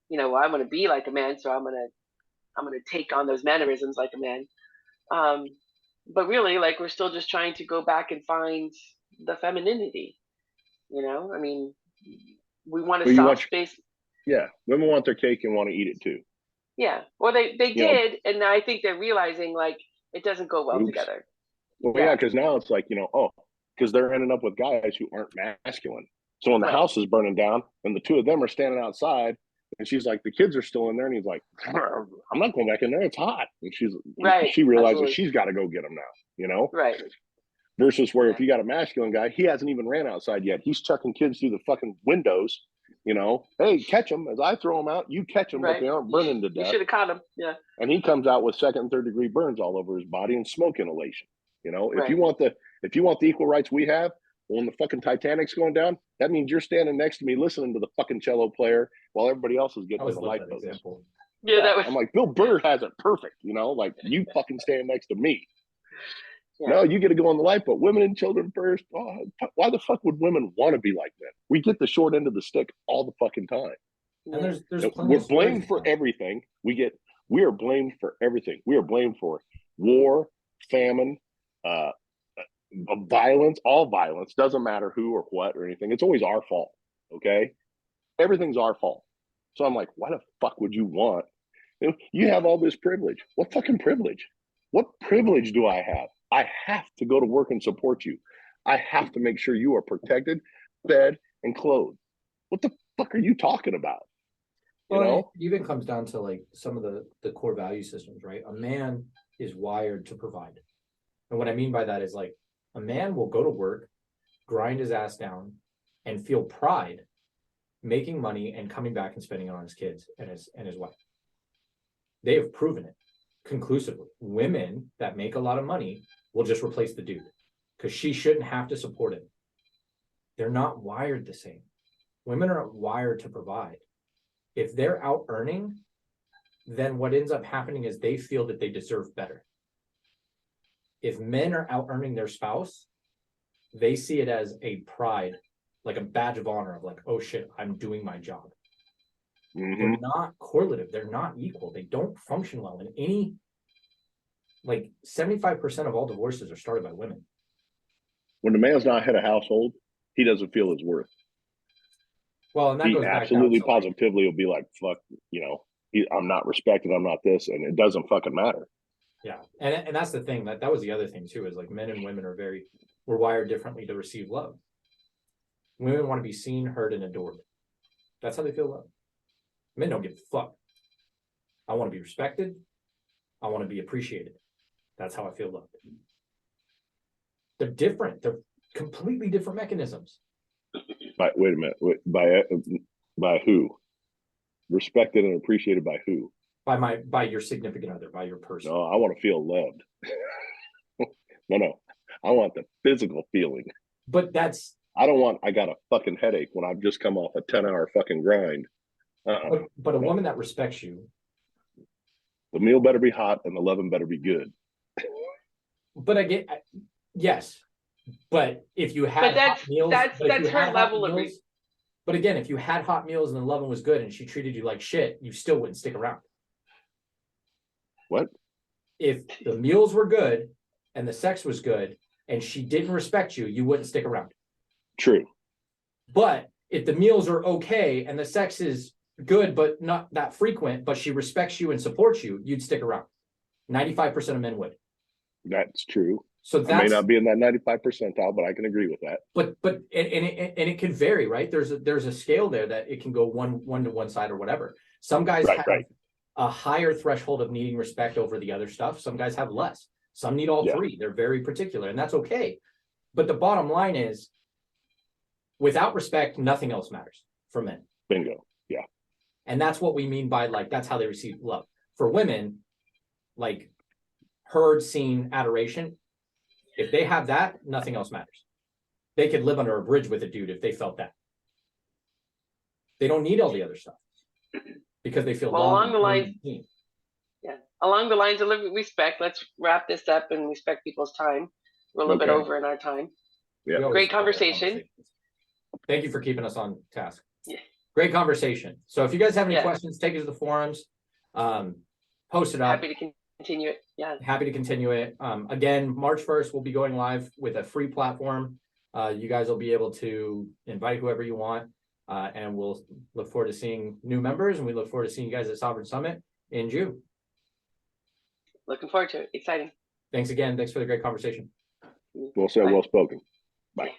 You know, well, I'm going to be like a man, so I'm going to take on those mannerisms like a man. But really, like we're still just trying to go back and find the femininity. You know, I mean, we want a Well, you soft want- space. Yeah, women want their cake and want to eat it too. Yeah, well, they You know- did, and I think they're realizing like it doesn't go well Oops. together. Well, Yeah. yeah, because now it's like, because they're ending up with guys who aren't masculine. So when the Right. house is burning down and the two of them are standing outside, and she's like, the kids are still in there, and he's like, I'm not going back in there. It's hot. And Right, she realizes absolutely. she's got to go get them now, Right. Versus where if you got a masculine guy, he hasn't even ran outside yet. He's chucking kids through the fucking windows. Hey, catch them as I throw them out. You catch them, but Right. they aren't burning to You death. should have caught him. Yeah. And he comes out with second and third degree burns all over his body and smoke inhalation. If Right. you want the equal rights we have, when the fucking Titanic's going down, that means you're standing next to me listening to the fucking cello player while everybody else is I getting to always the love that lifeboats. example. Yeah, that was. I'm like, Bill Burr has it perfect, like you fucking stand next to me. Yeah. No, you get to go on the lifeboat. Women and children first. Oh, why the fuck would women want to be like that? We get the short end of the stick all the fucking time. And there's plenty We're of stories blamed for of that. everything. We are blamed for everything. We are blamed for war, famine, violence, all violence. Doesn't matter who or what or anything. It's always our fault. Okay, everything's our fault. So I'm like, why the fuck would you want? You have all this privilege. What fucking privilege? What privilege do I have? I have to go to work and support you. I have to make sure you are protected, fed, and clothed. What the fuck are you talking about? Well, it even comes down to like some of the core value systems, right? A man is wired to provide. And what I mean by that is like a man will go to work, grind his ass down, and feel pride making money and coming back and spending it on his kids and his wife. They have proven it conclusively. Women that make a lot of money will just replace the dude because she shouldn't have to support him. They're not wired the same. Women are wired to provide. If they're out earning, then what ends up happening is they feel that they deserve better. If men are out earning their spouse, they see it as a pride, like a badge of honor of like, oh shit, I'm doing my job. Mhm. They're not correlative. They're not equal. They don't function well in any, like 75% of all divorces are started by women. When the man's not head of household, he doesn't feel his worth. Well, and that He goes back absolutely down to, like, positively will be like, fuck, I'm not respected. I'm not this. And it doesn't fucking matter. yeah. And that's the thing that was the other thing too, is like men and women we're wired differently to receive love. Women want to be seen, heard, and adored. That's how they feel loved. Men don't give a fuck. I want to be respected. I want to be appreciated. That's how I feel loved. They're different. They're completely different mechanisms. But wait a minute. By who? Respected and appreciated by who? By your significant other, by your person. No, I want to feel loved. No. I want the physical feeling. But that's I don't want, I got a fucking headache when I've just come off a 10-hour fucking grind. but a woman that respects you. The meal better be hot and the loving better be good. But yes. But if you had But hot meals, that's but if you her had hot level of meals- But again, if you had hot meals and the loving was good and she treated you like shit, you still wouldn't stick around. What? If the meals were good and the sex was good and she didn't respect you, you wouldn't stick around. True. But if the meals are okay and the sex is good but not that frequent, but she respects you and supports you, you'd stick around. 95% of men would. That's true. So I may that's not be in that 95 percentile, but I can agree with that. but it can vary, right? There's a scale there that it can go one to one side or whatever. Some guys have Right. a higher threshold of needing respect over the other stuff. Some guys have less. Some need all Yeah. three. They're very particular, and that's okay. But the bottom line is, without respect, nothing else matters for men. Bingo. Yeah. And that's what we mean by like, that's how they receive love. For women, like heard, seen, adoration. If they have that, nothing else matters. They could live under a bridge with a dude if they felt that. They don't need all the other stuff because they feel Well, loved along the and lines, heard and seen. yeah, along the lines of respect, let's wrap this up and respect people's time. We're a little bit Okay. over in our time. Yeah. We always Great have our conversation. conversations. Thank you for keeping us on task. Yeah. Great conversation. So if you guys have any Yeah. questions, take it to the forums. Post it up. Happy to continue it. Yeah. Happy to continue it. Again, March 1st, we'll be going live with a free platform. You guys will be able to invite whoever you want. And we'll look forward to seeing new members, and we look forward to seeing you guys at Sovereign Summit in June. Looking forward to it. Exciting. Thanks again. Thanks for the great conversation. Well said, Bye. well spoken. Bye.